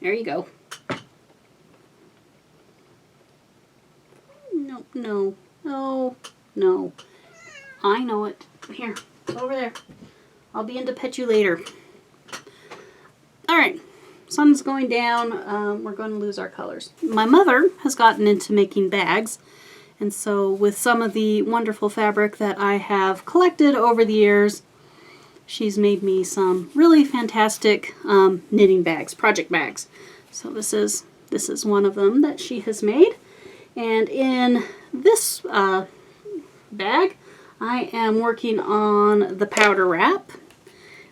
There you go. No, no, no, no. I know it. Here, over there. I'll be in to pet you later. Alright, sun's going down. We're going to lose our colors. My mother has gotten into making bags, and so with some of the wonderful fabric that I have collected over the years, she's made me some really fantastic knitting bags, project bags. So this is one of them that she has made. And in this bag, I am working on the powder wrap.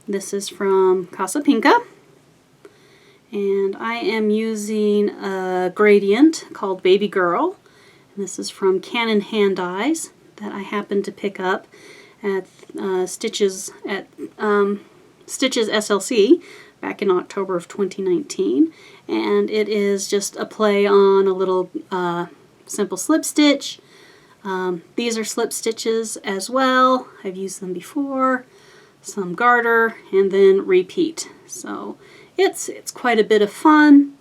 This is from Casapinka. And I am using a gradient called Baby Girl. And this is from Canon Hand Dyes that I happened to pick up at Stitches SLC back in October of 2019. And it is just a play on a little simple slip stitch. These are slip stitches as well. I've used them before. Some garter and then repeat. So it's quite a bit of fun.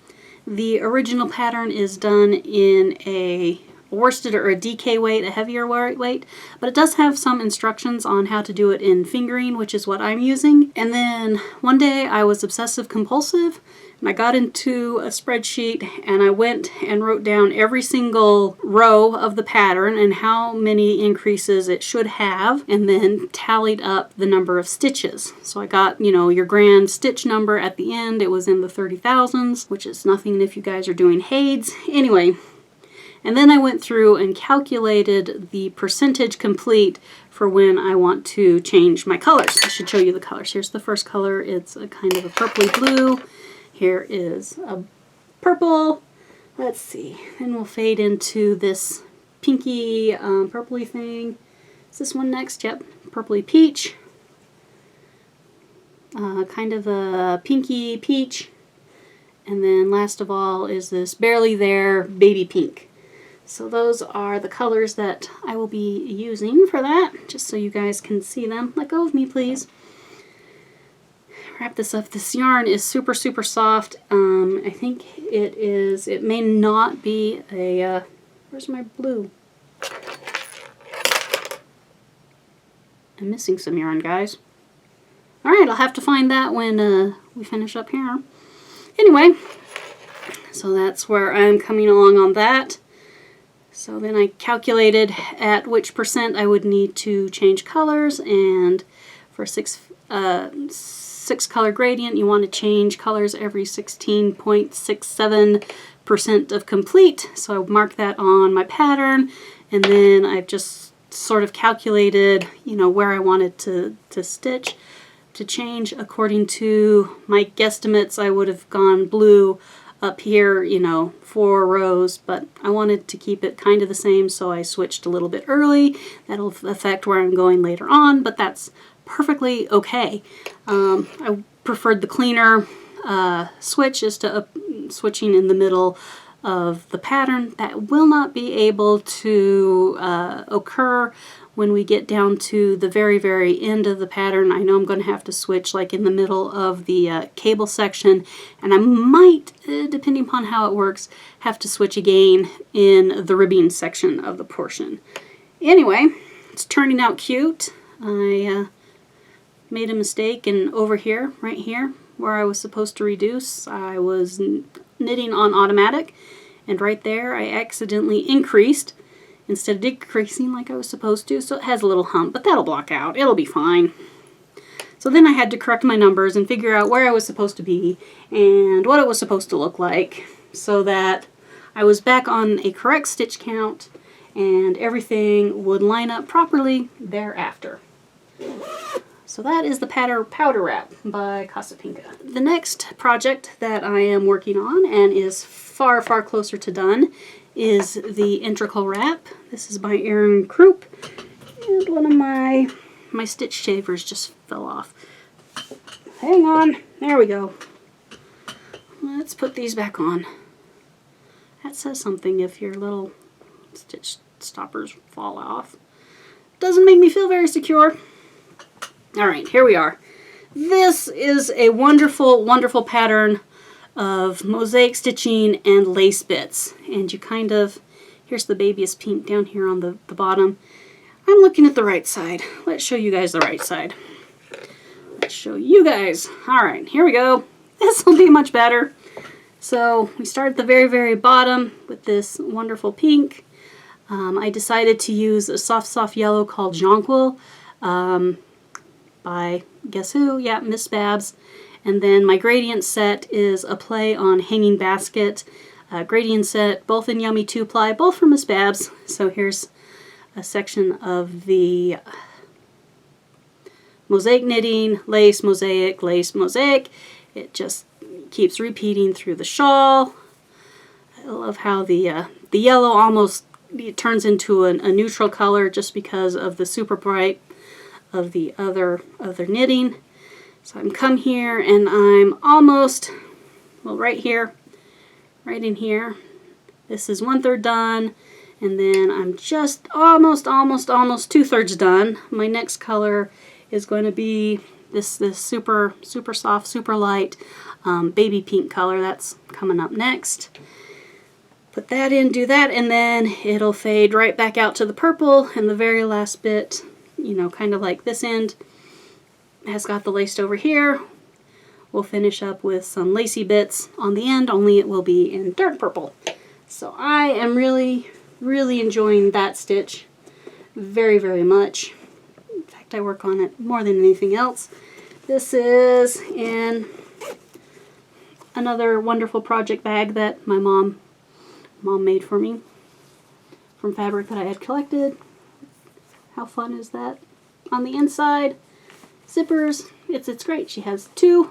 The original pattern is done in a worsted or a DK weight, a heavier weight, but it does have some instructions on how to do it in fingering, which is what I'm using. And then one day I was obsessive compulsive and I got into a spreadsheet and I went and wrote down every single row of the pattern and how many increases it should have, and then tallied up the number of stitches. So I got, you know, your grand stitch number at the end. It was in the 30,000s, which is nothing if you guys are doing HAIDs. Anyway, and then I went through and calculated the percentage complete for when I want to change my colors. I should show you the colors. Here's the first color. It's a kind of a purpley blue. Here is a purple. Let's see. Then we'll fade into this pinky purpley thing. Is this one next? Yep. Purpley peach. Kind of a pinky peach. And then last of all is this barely there baby pink. So those are the colors that I will be using for that, just so you guys can see them. Let go of me, please. Wrap this up. This yarn is super, super soft. I think it may not be a, where's my blue? I'm missing some yarn, guys. Alright, I'll have to find that when we finish up here. Anyway, so that's where I'm coming along on that. So then I calculated at which percent I would need to change colors, and for six color gradient you want to change colors every 16.67% of complete. So I marked that on my pattern, and then I've just sort of calculated, you know, where I wanted to stitch to change according to my guesstimates. I would have gone blue up here, you know, 4 rows, but I wanted to keep it kind of the same, so I switched a little bit early. That'll affect where I'm going later on, but that's perfectly okay. I preferred the cleaner switch as to switching in the middle of the pattern. That will not be able to occur when we get down to the very, very end of the pattern. I know I'm going to have to switch like in the middle of the cable section, and I might, depending upon how it works, have to switch again in the ribbing section of the portion. Anyway, it's turning out cute. I made a mistake, and over here, right here, where I was supposed to reduce, I was knitting on automatic, and right there I accidentally increased instead of decreasing like I was supposed to, so it has a little hump, but that'll block out. It'll be fine. So then I had to correct my numbers and figure out where I was supposed to be and what it was supposed to look like, so that I was back on a correct stitch count and everything would line up properly thereafter. So that is the Powder Wrap by Casapinka. The next project that I am working on, and is far, far closer to done, is the Integral Wrap. This is by Erin Krupp, and one of my stitch shavers just fell off. Hang on, there we go. Let's put these back on. That says something if your little stitch stoppers fall off. Doesn't make me feel very secure. Alright, here we are. This is a wonderful, wonderful pattern of mosaic stitching and lace bits. And you kind of, here's the baby's pink down here on the bottom. I'm looking at the right side. Let's show you guys the right side. Let's show you guys. Alright, here we go. This will be much better. So we start at the very, very bottom with this wonderful pink. I decided to use a soft, soft yellow called Jonquil by, guess who? Yeah, Miss Babs. And then my gradient set is a play on Hanging Basket. Gradient set, both in Yummy 2-ply, both from Miss Babs. So here's a section of the mosaic knitting, lace, mosaic, lace, mosaic. It just keeps repeating through the shawl. I love how the yellow almost it turns into a neutral color just because of the super bright of the other knitting. So I'm come here and I'm almost, well, right here, right in here. This is 1/3 done, and then I'm just almost 2/3 done. My next color is going to be this super soft, super light baby pink color. That's coming up next. Put that in, do that, and then it'll fade right back out to the purple, and the very last bit, you know, kind of like this end has got the lace over here. We'll finish up with some lacy bits on the end, only it will be in dark purple. So I am really enjoying that stitch very, very much. In fact, I work on it more than anything else. This is in another wonderful project bag that my mom made for me from fabric that I had collected. How fun is that? On the inside, zippers. It's great. She has two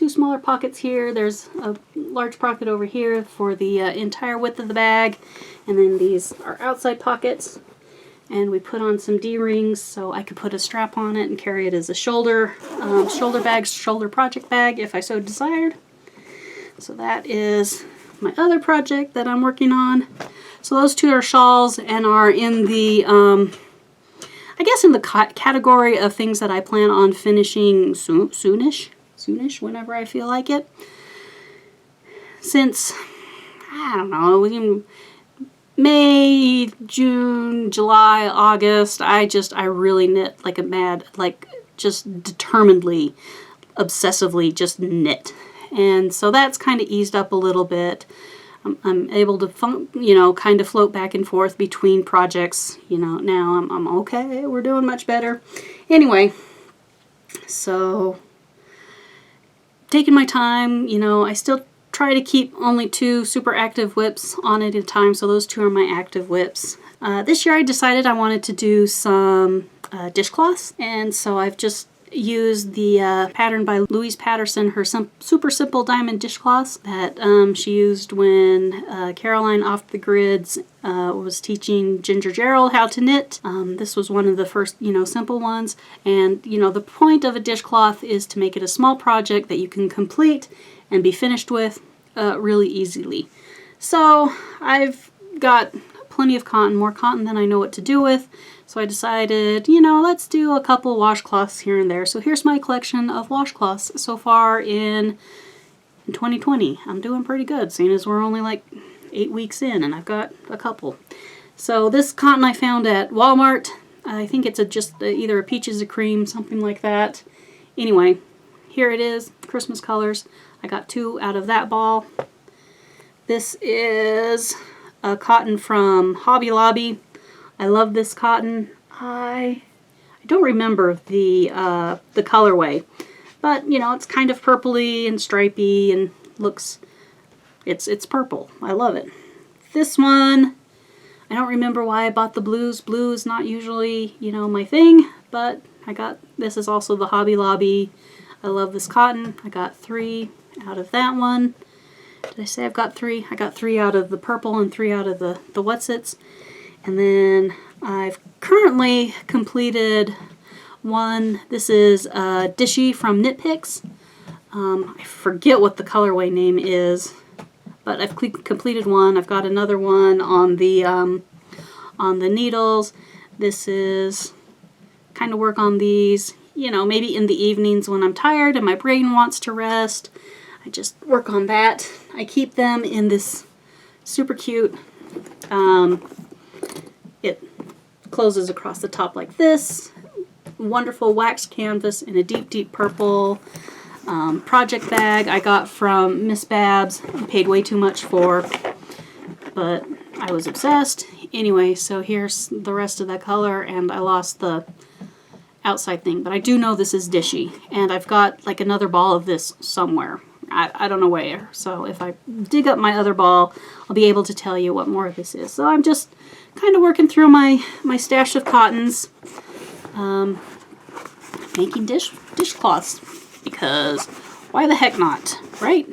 smaller pockets here. There's a large pocket over here for the entire width of the bag, and then these are outside pockets. And we put on some D-rings so I could put a strap on it and carry it as a shoulder bag, shoulder project bag if I so desired. So that is my other project that I'm working on. So those two are shawls and are in the, I guess in the category of things that I plan on finishing soonish, whenever I feel like it. Since, I don't know, May, June, July, August, I really knit like a mad, like just determinedly, obsessively just knit. And so that's kind of eased up a little bit. I'm able to, you know, kind of float back and forth between projects. You know, now I'm okay. We're doing much better. Anyway, so taking my time, you know, I still try to keep only 2 super active whips on at a time. So those 2 are my active whips. This year I decided I wanted to do some dishcloths. And so I've just used the pattern by Louise Patterson, her super simple diamond dishcloths that she used when Caroline Off the Grids was teaching Ginger Gerald how to knit. This was one of the first, you know, simple ones. And, you know, the point of a dishcloth is to make it a small project that you can complete and be finished with really easily. So I've got plenty of cotton, more cotton than I know what to do with. So I decided, you know, let's do a couple washcloths here and there. So here's my collection of washcloths so far in 2020. I'm doing pretty good, seeing as we're only like 8 weeks in and I've got a couple. So this cotton I found at Walmart. I think it's just either a peaches or cream, something like that. Anyway, here it is, Christmas colors. I got 2 out of that ball. This is a cotton from Hobby Lobby. I love this cotton. I don't remember the colorway, but you know, it's kind of purpley and stripy and looks, it's purple. I love it. This one, I don't remember why I bought the blues. Blue is not usually, you know, my thing, but I got, this is also the Hobby Lobby. I love this cotton. I got 3 out of that one. Did I say I've got 3? I got 3 out of the purple and 3 out of the Whatsits. And then I've currently completed one. This is Dishy from Knit Picks. I forget what the colorway name is, but I've completed one. I've got another one on the needles. This is kind of work on these, you know, maybe in the evenings when I'm tired and my brain wants to rest. I just work on that. I keep them in this super cute, it closes across the top like this. Wonderful wax canvas in a deep, deep purple project bag I got from Miss Babs. I paid way too much for, but I was obsessed. Anyway, so here's the rest of that color, and I lost the outside thing, but I do know this is Dishy, and I've got like another ball of this somewhere. I don't know where, so if I dig up my other ball, I'll be able to tell you what more of this is. So I'm just kind of working through my stash of cottons, making dishcloths, because Why the heck not, right?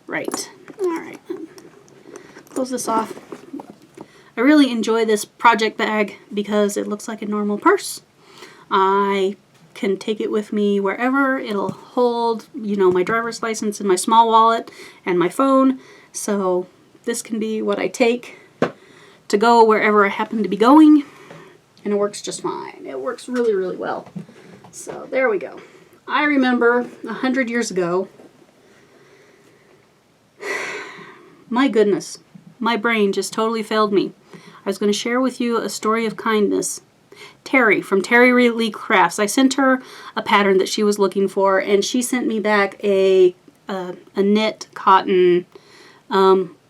Right. All right. Close this off. I really enjoy this project bag because it looks like a normal purse. I can take it with me wherever. It'll hold, you know, my driver's license and my small wallet and my phone. So this can be what I take to go wherever I happen to be going. And it works just fine. It works really, really well. So there we go. I remember 100 years ago, my goodness, my brain just totally failed me. I was going to share with you a story of kindness. Terry from Terry Lee Crafts. I sent her a pattern that she was looking for, and she sent me back a knit cotton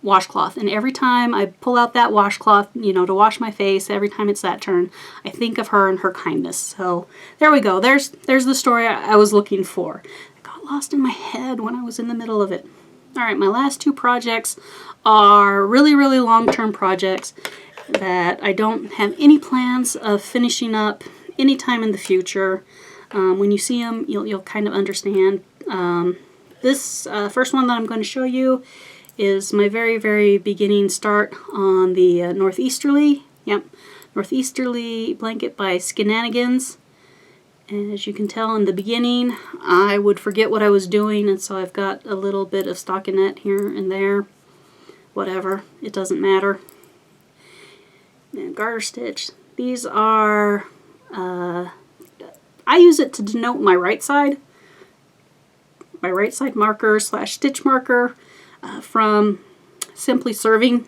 washcloth. And every time I pull out that washcloth, you know, to wash my face, every time it's that turn, I think of her and her kindness. So there we go. There's the story I was looking for. It got lost in my head when I was in the middle of it. All right, my last two projects are really, really long-term projects that I don't have any plans of finishing up anytime in the future. When you see them, you'll kind of understand. This first one that I'm going to show you is my very, very beginning start on the Northeasterly. Yep, Northeasterly blanket by Skinanigans. And as you can tell in the beginning, I would forget what I was doing, and so I've got a little bit of stockinette here and there. Whatever, it doesn't matter. And garter stitch. These are, I use it to denote my right side marker / stitch marker from Simply Serving.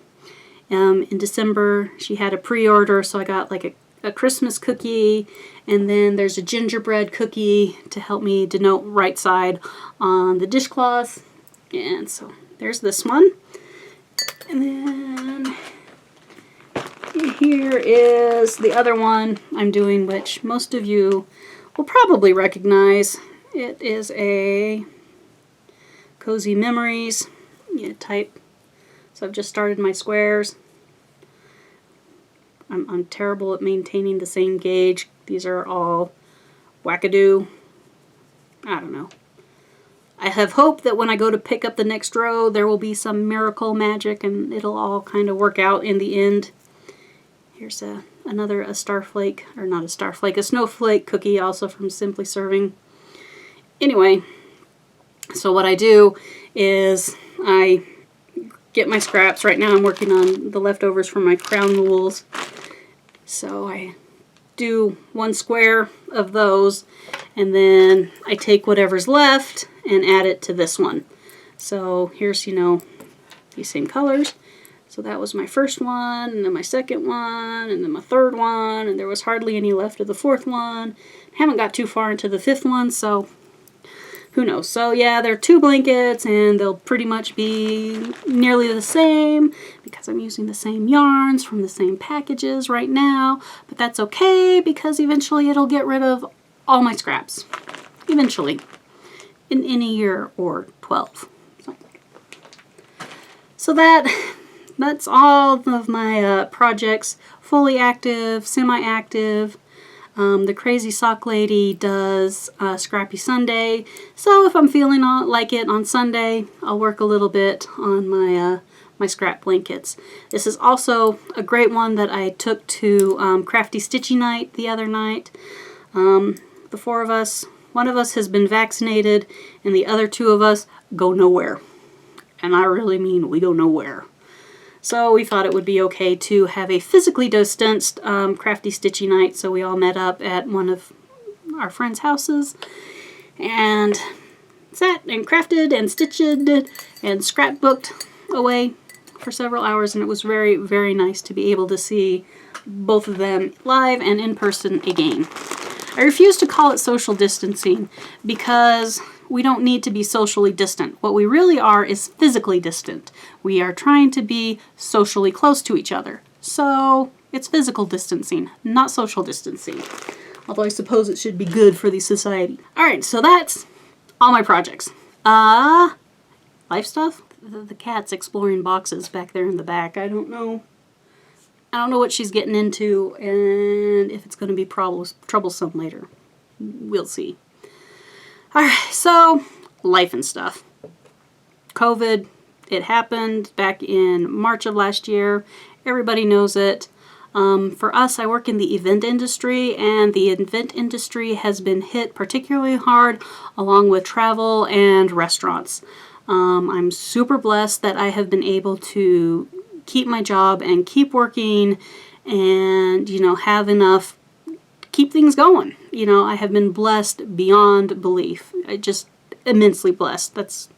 In December, she had a pre-order, so I got like a Christmas cookie, and then there's a gingerbread cookie to help me denote right side on the dishcloth. And so there's this one. And then here is the other one I'm doing, which most of you will probably recognize. It is a Cozy Memories type. So I've just started my squares. I'm terrible at maintaining the same gauge. These are all wackadoo. I don't know. I have hope that when I go to pick up the next row, there will be some miracle magic and it'll all kind of work out in the end. Here's another starflake, or not a starflake, a snowflake cookie, also from Simply Serving. Anyway, so what I do is I get my scraps. Right now I'm working on the leftovers from my crown wools. So I do one square of those, and then I take whatever's left and add it to this one. So here's, you know, these same colors. So that was my first one, and then my second one, and then my third one, and there was hardly any left of the fourth one. I haven't got too far into the fifth one, so who knows. So yeah, they're two blankets, and they'll pretty much be nearly the same because I'm using the same yarns from the same packages right now, but that's okay because eventually it'll get rid of all my scraps. Eventually. In a year or 12. So that's all of my projects. Fully active, semi-active. The Crazy Sock Lady does Scrappy Sunday. So if I'm feeling like it on Sunday, I'll work a little bit on my scrap blankets. This is also a great one that I took to Crafty Stitchy Night the other night. The four of us, one of us has been vaccinated, and the other two of us go nowhere. And I really mean we go nowhere. So we thought it would be okay to have a physically distanced Crafty Stitchy Night, so we all met up at one of our friends' houses and sat and crafted and stitched and scrapbooked away for several hours, and it was very, very nice to be able to see both of them live and in person again. I refuse to call it social distancing because we don't need to be socially distant. What we really are is physically distant. We are trying to be socially close to each other. So it's physical distancing, not social distancing. Although I suppose it should be good for the society. Alright, so that's all my projects. Life stuff? The cat's exploring boxes back there in the back. I don't know what she's getting into, and if it's going to be troublesome later. We'll see. Alright, so life and stuff. COVID, it happened back in March of last year. Everybody knows it. For us, I work in the event industry, and the event industry has been hit particularly hard along with travel and restaurants. I'm super blessed that I have been able to keep my job and keep working and, you know, have enough, keep things going. You know, I have been blessed beyond belief. I just immensely blessed. That's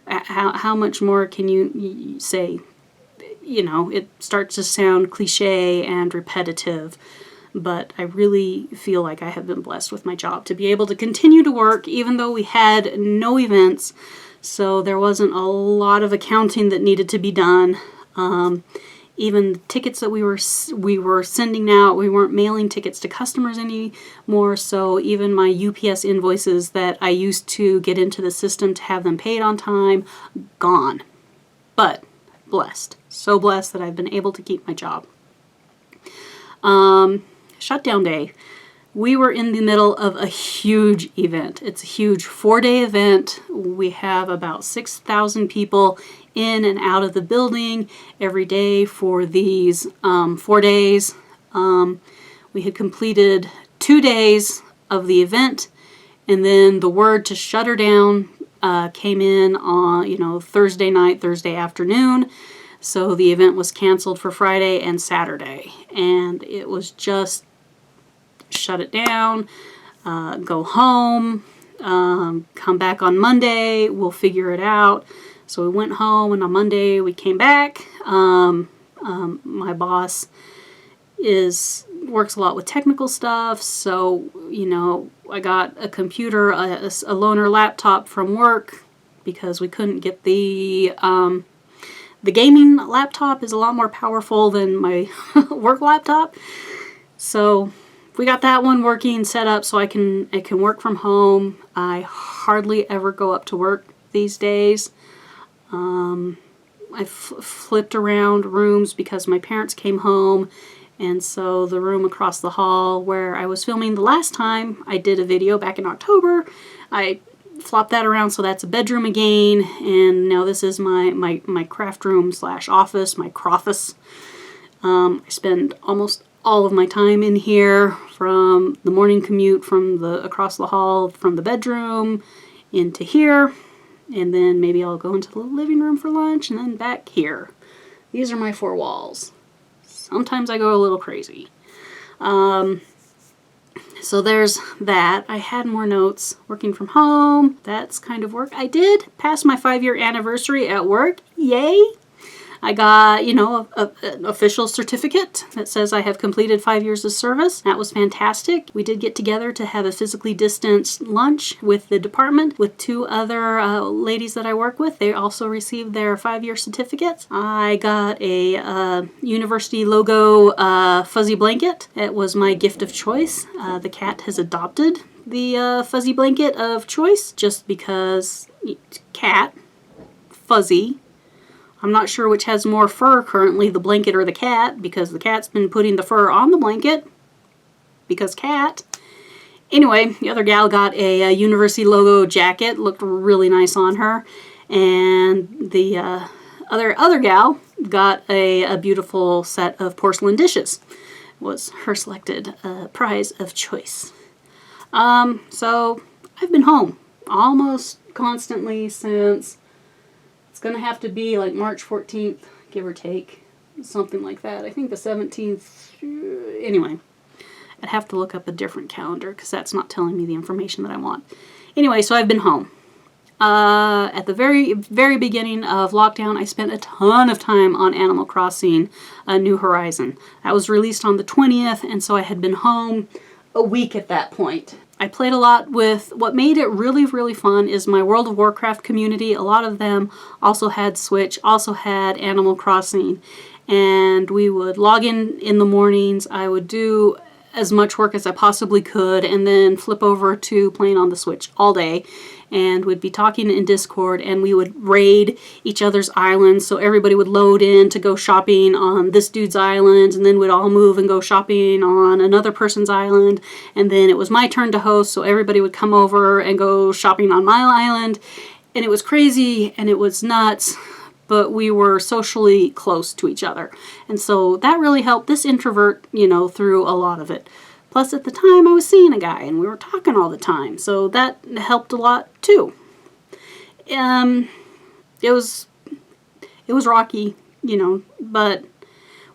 how much more can you say? You know, it starts to sound cliche and repetitive, but I really feel like I have been blessed with my job to be able to continue to work even though we had no events. So there wasn't a lot of accounting that needed to be done. Even the tickets that we were sending out, we weren't mailing tickets to customers anymore. So even my UPS invoices that I used to get into the system to have them paid on time, gone. But blessed. So blessed that I've been able to keep my job. Shutdown day. We were in the middle of a huge event. It's a huge 4-day event. We have about 6,000 people in and out of the building every day for these 4 days. We had completed 2 days of the event, and then the word to shut her down came in on, you know, Thursday night, Thursday afternoon. So the event was canceled for Friday and Saturday, and it was just shut it down, go home, come back on Monday, we'll figure it out. So we went home, and on Monday we came back. My boss works a lot with technical stuff, so, you know, I got a computer, a loaner laptop from work because we couldn't get the gaming laptop is a lot more powerful than my work laptop. So we got that one working, set up so I can work from home. I hardly ever go up to work these days. I flipped around rooms because my parents came home, and so the room across the hall where I was filming the last time I did a video back in October, I flopped that around, so that's a bedroom again, and now this is my craft room / office, my croffice. I spend almost all of my time in here, from the morning commute from across the hall from the bedroom into here, and then maybe I'll go into the living room for lunch and then back here. These are my 4 walls. Sometimes I go a little crazy. So there's that. I had more notes. Working from home, that's kind of work. I did pass my 5-year anniversary at work. Yay! I got, you know, an official certificate that says I have completed 5 years of service. That was fantastic. We did get together to have a physically distanced lunch with the department with 2 other ladies that I work with. They also received their 5-year certificates. I got a university logo fuzzy blanket. It was my gift of choice. The cat has adopted the fuzzy blanket of choice just because cat, fuzzy. I'm not sure which has more fur currently, the blanket or the cat, because the cat's been putting the fur on the blanket, because cat. Anyway, the other gal got a university logo jacket, looked really nice on her, and the other gal got a beautiful set of porcelain dishes. Was her selected prize of choice. So I've been home almost constantly since. It's going to have to be like March 14th, give or take. Something like that. I think the 17th. Anyway, I'd have to look up a different calendar because that's not telling me the information that I want. Anyway, so I've been home. At the very, very beginning of lockdown, I spent a ton of time on Animal Crossing New Horizon. That was released on the 20th, and so I had been home a week at that point. I played a lot with, what made it really, really fun is my World of Warcraft community. A lot of them also had Switch, also had Animal Crossing, and we would log in the mornings. I would do as much work as I possibly could and then flip over to playing on the Switch all day, and would be talking in Discord, and we would raid each other's islands, so everybody would load in to go shopping on this dude's island, and then we'd all move and go shopping on another person's island, and then it was my turn to host, so everybody would come over and go shopping on my island, and it was crazy and it was nuts, but we were socially close to each other. And so that really helped this introvert, through a lot of it. Plus, at the time, I was seeing a guy and we were talking all the time. So that helped a lot too. It was rocky, but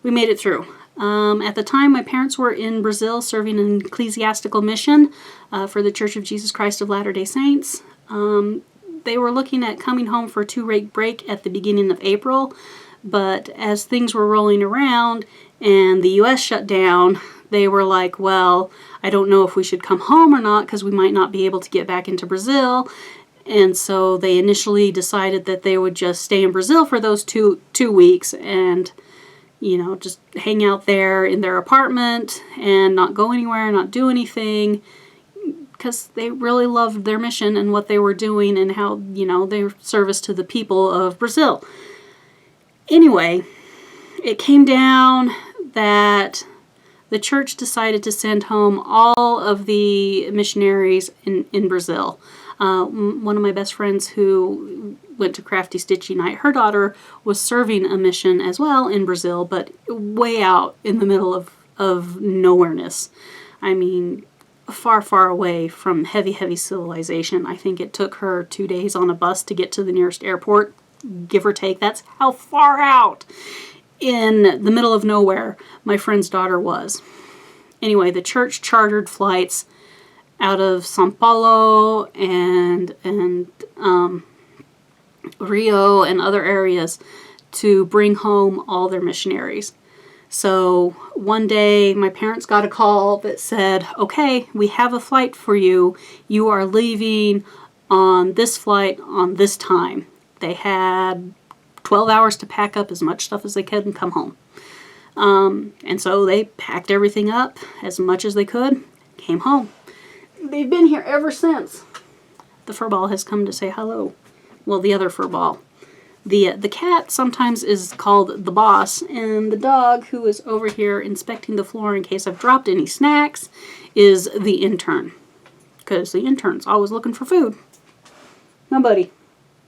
we made it through. At the time, my parents were in Brazil serving an ecclesiastical mission for the Church of Jesus Christ of Latter-day Saints. They were looking at coming home for a 2-week break at the beginning of April, but as things were rolling around and the U.S. shut down, they were like, well, I don't know if we should come home or not because we might not be able to get back into Brazil. And so they initially decided that they would just stay in Brazil for those two weeks and, just hang out there in their apartment and not go anywhere, not do anything, because they really loved their mission and what they were doing and how, their service to the people of Brazil. Anyway, it came down that the church decided to send home all of the missionaries in Brazil. One of my best friends who went to Crafty Stitchy Night, her daughter was serving a mission as well in Brazil, but way out in the middle of nowhereness. I mean, far, far away from heavy civilization. I think it took her 2 days on a bus to get to the nearest airport, give or take. That's how far out in the middle of nowhere my friend's daughter was. Anyway, the church chartered flights out of São Paulo and Rio and other areas to bring home all their missionaries. So one day my parents got a call that said, okay, we have a flight for you. You are leaving on this flight on this time. They had 12 hours to pack up as much stuff as they could and come home. And so they packed everything up as much as they could, came home. They've been here ever since. The furball has come to say hello. Well, the other furball. The cat sometimes is called the boss, and the dog, who is over here inspecting the floor in case I've dropped any snacks, is the intern. Because the intern's always looking for food. No, buddy.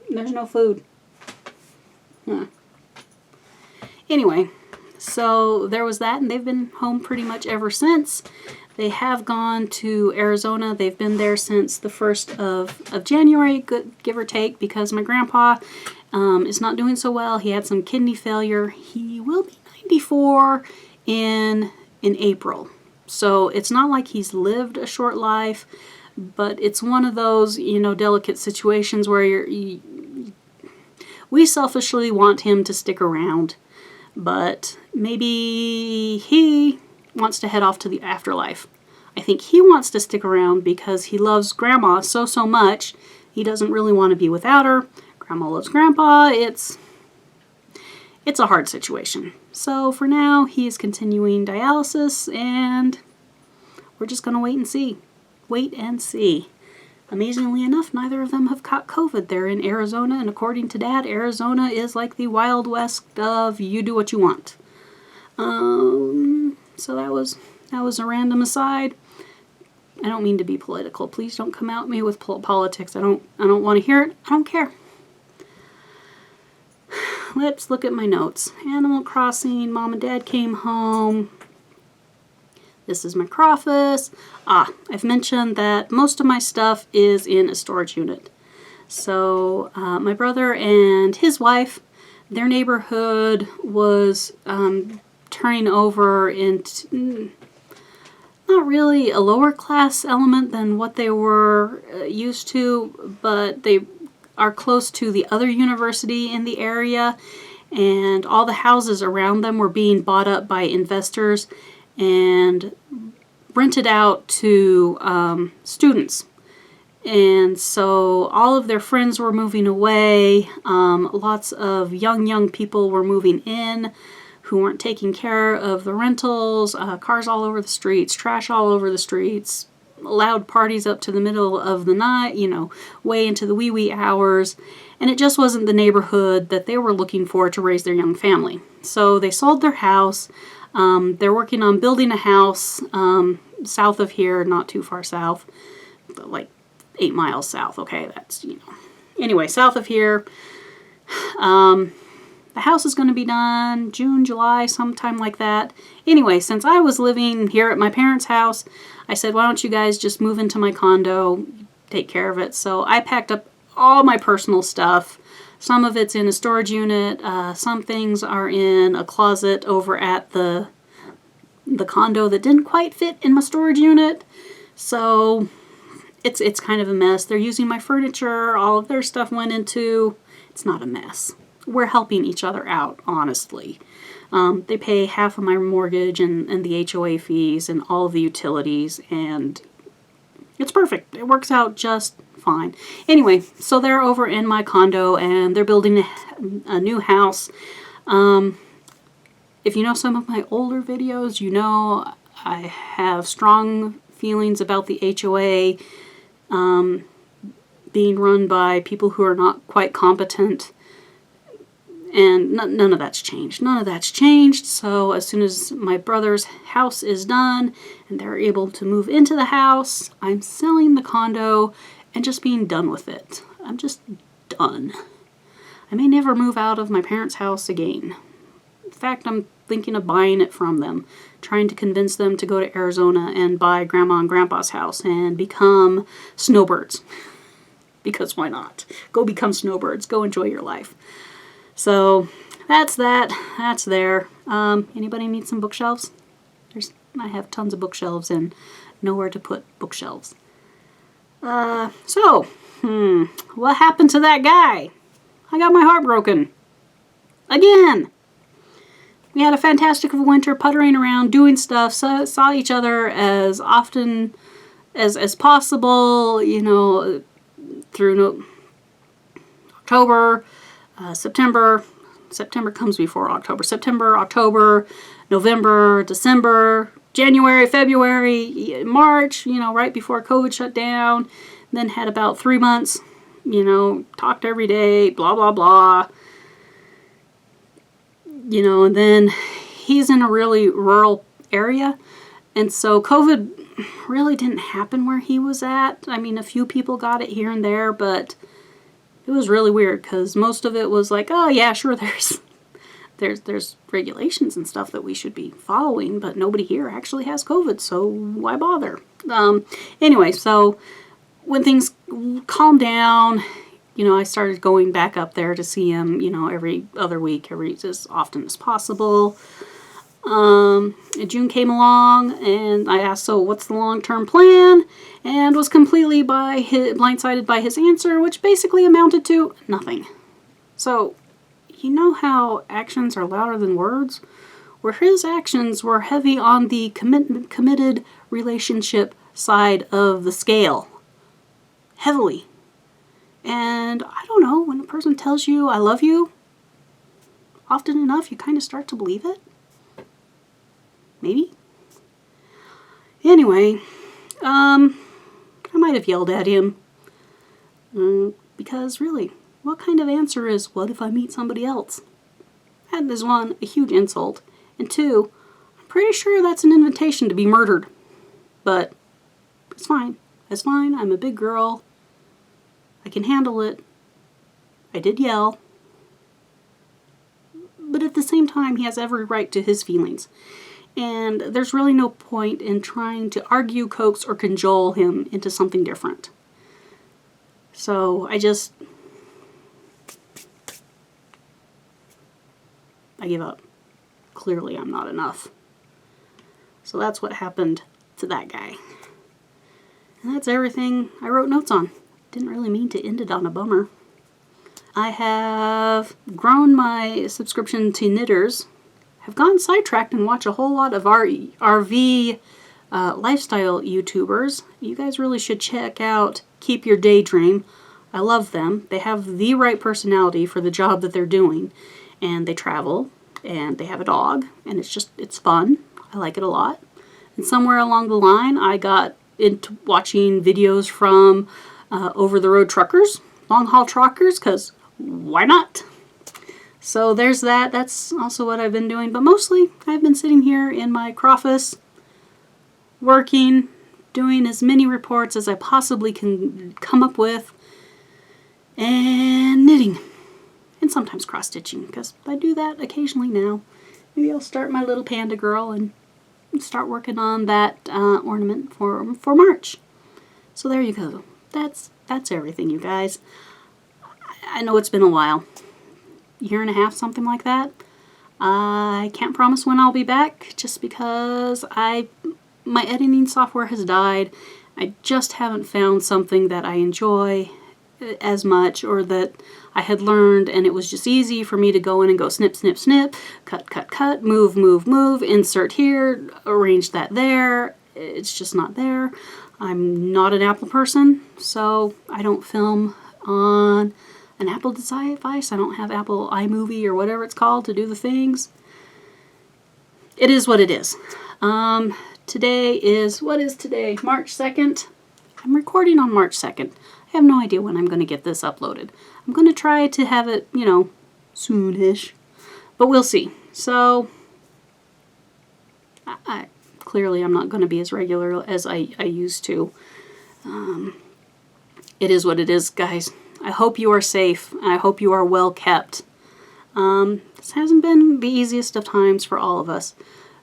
There's no food. Huh. Anyway, so there was that, and they've been home pretty much ever since. They have gone to Arizona. They've been there since the 1st of January, give or take, because my grandpa is not doing so well. He had some kidney failure. He will be 94 in April. So it's not like he's lived a short life, but it's one of those, delicate situations where we selfishly want him to stick around, but maybe he wants to head off to the afterlife. I think he wants to stick around because he loves Grandma so much. He doesn't really want to be without her. Grandma loves Grandpa. It's a hard situation. So for now, he is continuing dialysis, and we're just going to wait and see. Wait and see. Amazingly enough, neither of them have caught COVID. They're in Arizona, and according to Dad, Arizona is like the Wild West of you do what you want. So that was a random aside. I don't mean to be political. Please don't come at me with politics. I don't want to hear it. I don't care. Let's look at my notes. Animal Crossing, Mom and Dad came home. This is my crawfish. I've mentioned that most of my stuff is in a storage unit. So my brother and his wife, their neighborhood was turning over into not really a lower class element than what they were used to, but they are close to the other university in the area, and all the houses around them were being bought up by investors and rented out to students. And so all of their friends were moving away. Lots of young people were moving in. who weren't taking care of the rentals, cars all over the streets, trash all over the streets, loud parties up to the middle of the night, you know, way into the wee hours. And it just wasn't the neighborhood that they were looking for to raise their young family. So they sold their house. They're working on building a house south of here, not too far south, like 8 miles south. Okay, that's, you know. Anyway, south of here. The house is going to be done June, July, sometime like that. Anyway, since I was living here at my parents' house, I said, why don't you guys just move into my condo, take care of it. So I packed up all my personal stuff. Some of it's in a storage unit. Some things are in a closet over at the condo that didn't quite fit in my storage unit. So it's kind of a mess. They're using my furniture. All of their stuff went into. It's not a mess. We're helping each other out, honestly. They pay half of my mortgage and the HOA fees and all of the utilities, and it's perfect. It works out just fine. Anyway, so they're over in my condo, and they're building a new house. If you know some of my older videos, you know I have strong feelings about the HOA being run by people who are not quite competent. And none of that's changed. None of that's changed. So as soon as my brother's house is done and they're able to move into the house, I'm selling the condo and just being done with it. I'm just done. I may never move out of my parents' house again. In fact, I'm thinking of buying it from them, trying to convince them to go to Arizona and buy Grandma and Grandpa's house and become snowbirds. Because why not? Go become snowbirds. Go enjoy your life. So that's that. That's there. Anybody need some bookshelves? I have tons of bookshelves and nowhere to put bookshelves. What happened to that guy? I got my heart broken. Again. We had a fantastic winter puttering around, doing stuff, saw each other as often as possible, you know, through October, September comes before October. September, October, November, December, January, February, March, you know, right before COVID shut down. Then had about 3 months, you know, talked every day, blah, blah, blah. You know, and then he's in a really rural area. And so COVID really didn't happen where he was at. I mean, a few people got it here and there, but it was really weird because most of it was like, oh yeah, sure, there's regulations and stuff that we should be following, but nobody here actually has COVID, so why bother? Anyway, so when things calmed down, you know, I started going back up there to see him, you know, every other week, as often as possible. June came along and I asked, so what's the long-term plan? And was completely blindsided by his answer, which basically amounted to nothing. So, you know how actions are louder than words? Where his actions were heavy on the committed relationship side of the scale. Heavily. And I don't know, when a person tells you, I love you, often enough you kind of start to believe it. Maybe. Anyway, I might have yelled at him. Because really, what kind of answer is, what if I meet somebody else? That is one, a huge insult. And two, I'm pretty sure that's an invitation to be murdered. But it's fine. It's fine. I'm a big girl. I can handle it. I did yell. But at the same time, he has every right to his feelings. And there's really no point in trying to argue, coax, or cajole him into something different. So I give up. Clearly I'm not enough. So that's what happened to that guy. And that's everything I wrote notes on. Didn't really mean to end it on a bummer. I have grown my subscription to Knitters. Have gotten sidetracked and watched a whole lot of RV lifestyle YouTubers. You guys really should check out Keep Your Daydream. I love them. They have the right personality for the job that they're doing. And they travel. and they have a dog, and it's fun. I like it a lot. And somewhere along the line, I got into watching videos from over-the-road truckers, long-haul truckers, because why not? So there's that. That's also what I've been doing. But mostly, I've been sitting here in my croffice, working, doing as many reports as I possibly can come up with, and knitting. And sometimes cross-stitching, because I do that occasionally now. Maybe I'll start my little panda girl and start working on that ornament for March. So there you go. That's everything, you guys. I know it's been a while. Year and a half, something like that. I can't promise when I'll be back, just because my editing software has died. I just haven't found something that I enjoy as much, or that I had learned, and it was just easy for me to go in and go snip, snip, snip, cut, cut, cut, move, move, move, insert here, arrange that there. It's just not there. I'm not an Apple person, so I don't film on an Apple device. I don't have Apple iMovie or whatever it's called to do the things. It is what it is. Today is, what is today? March 2nd? I'm recording on March 2nd. I have no idea when I'm going to get this uploaded. I'm going to try to have it, you know, soonish, but we'll see. So, clearly I'm not going to be as regular as I used to. It is what it is, guys. I hope you are safe, and I hope you are well kept. This hasn't been the easiest of times for all of us,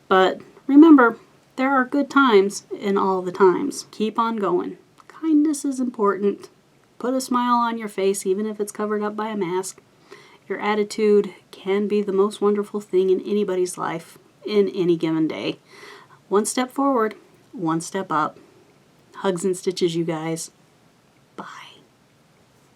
but remember, there are good times in all the times. Keep on going. Kindness is important. Put a smile on your face, even if it's covered up by a mask. Your attitude can be the most wonderful thing in anybody's life in any given day. One step forward, one step up. Hugs and stitches, you guys.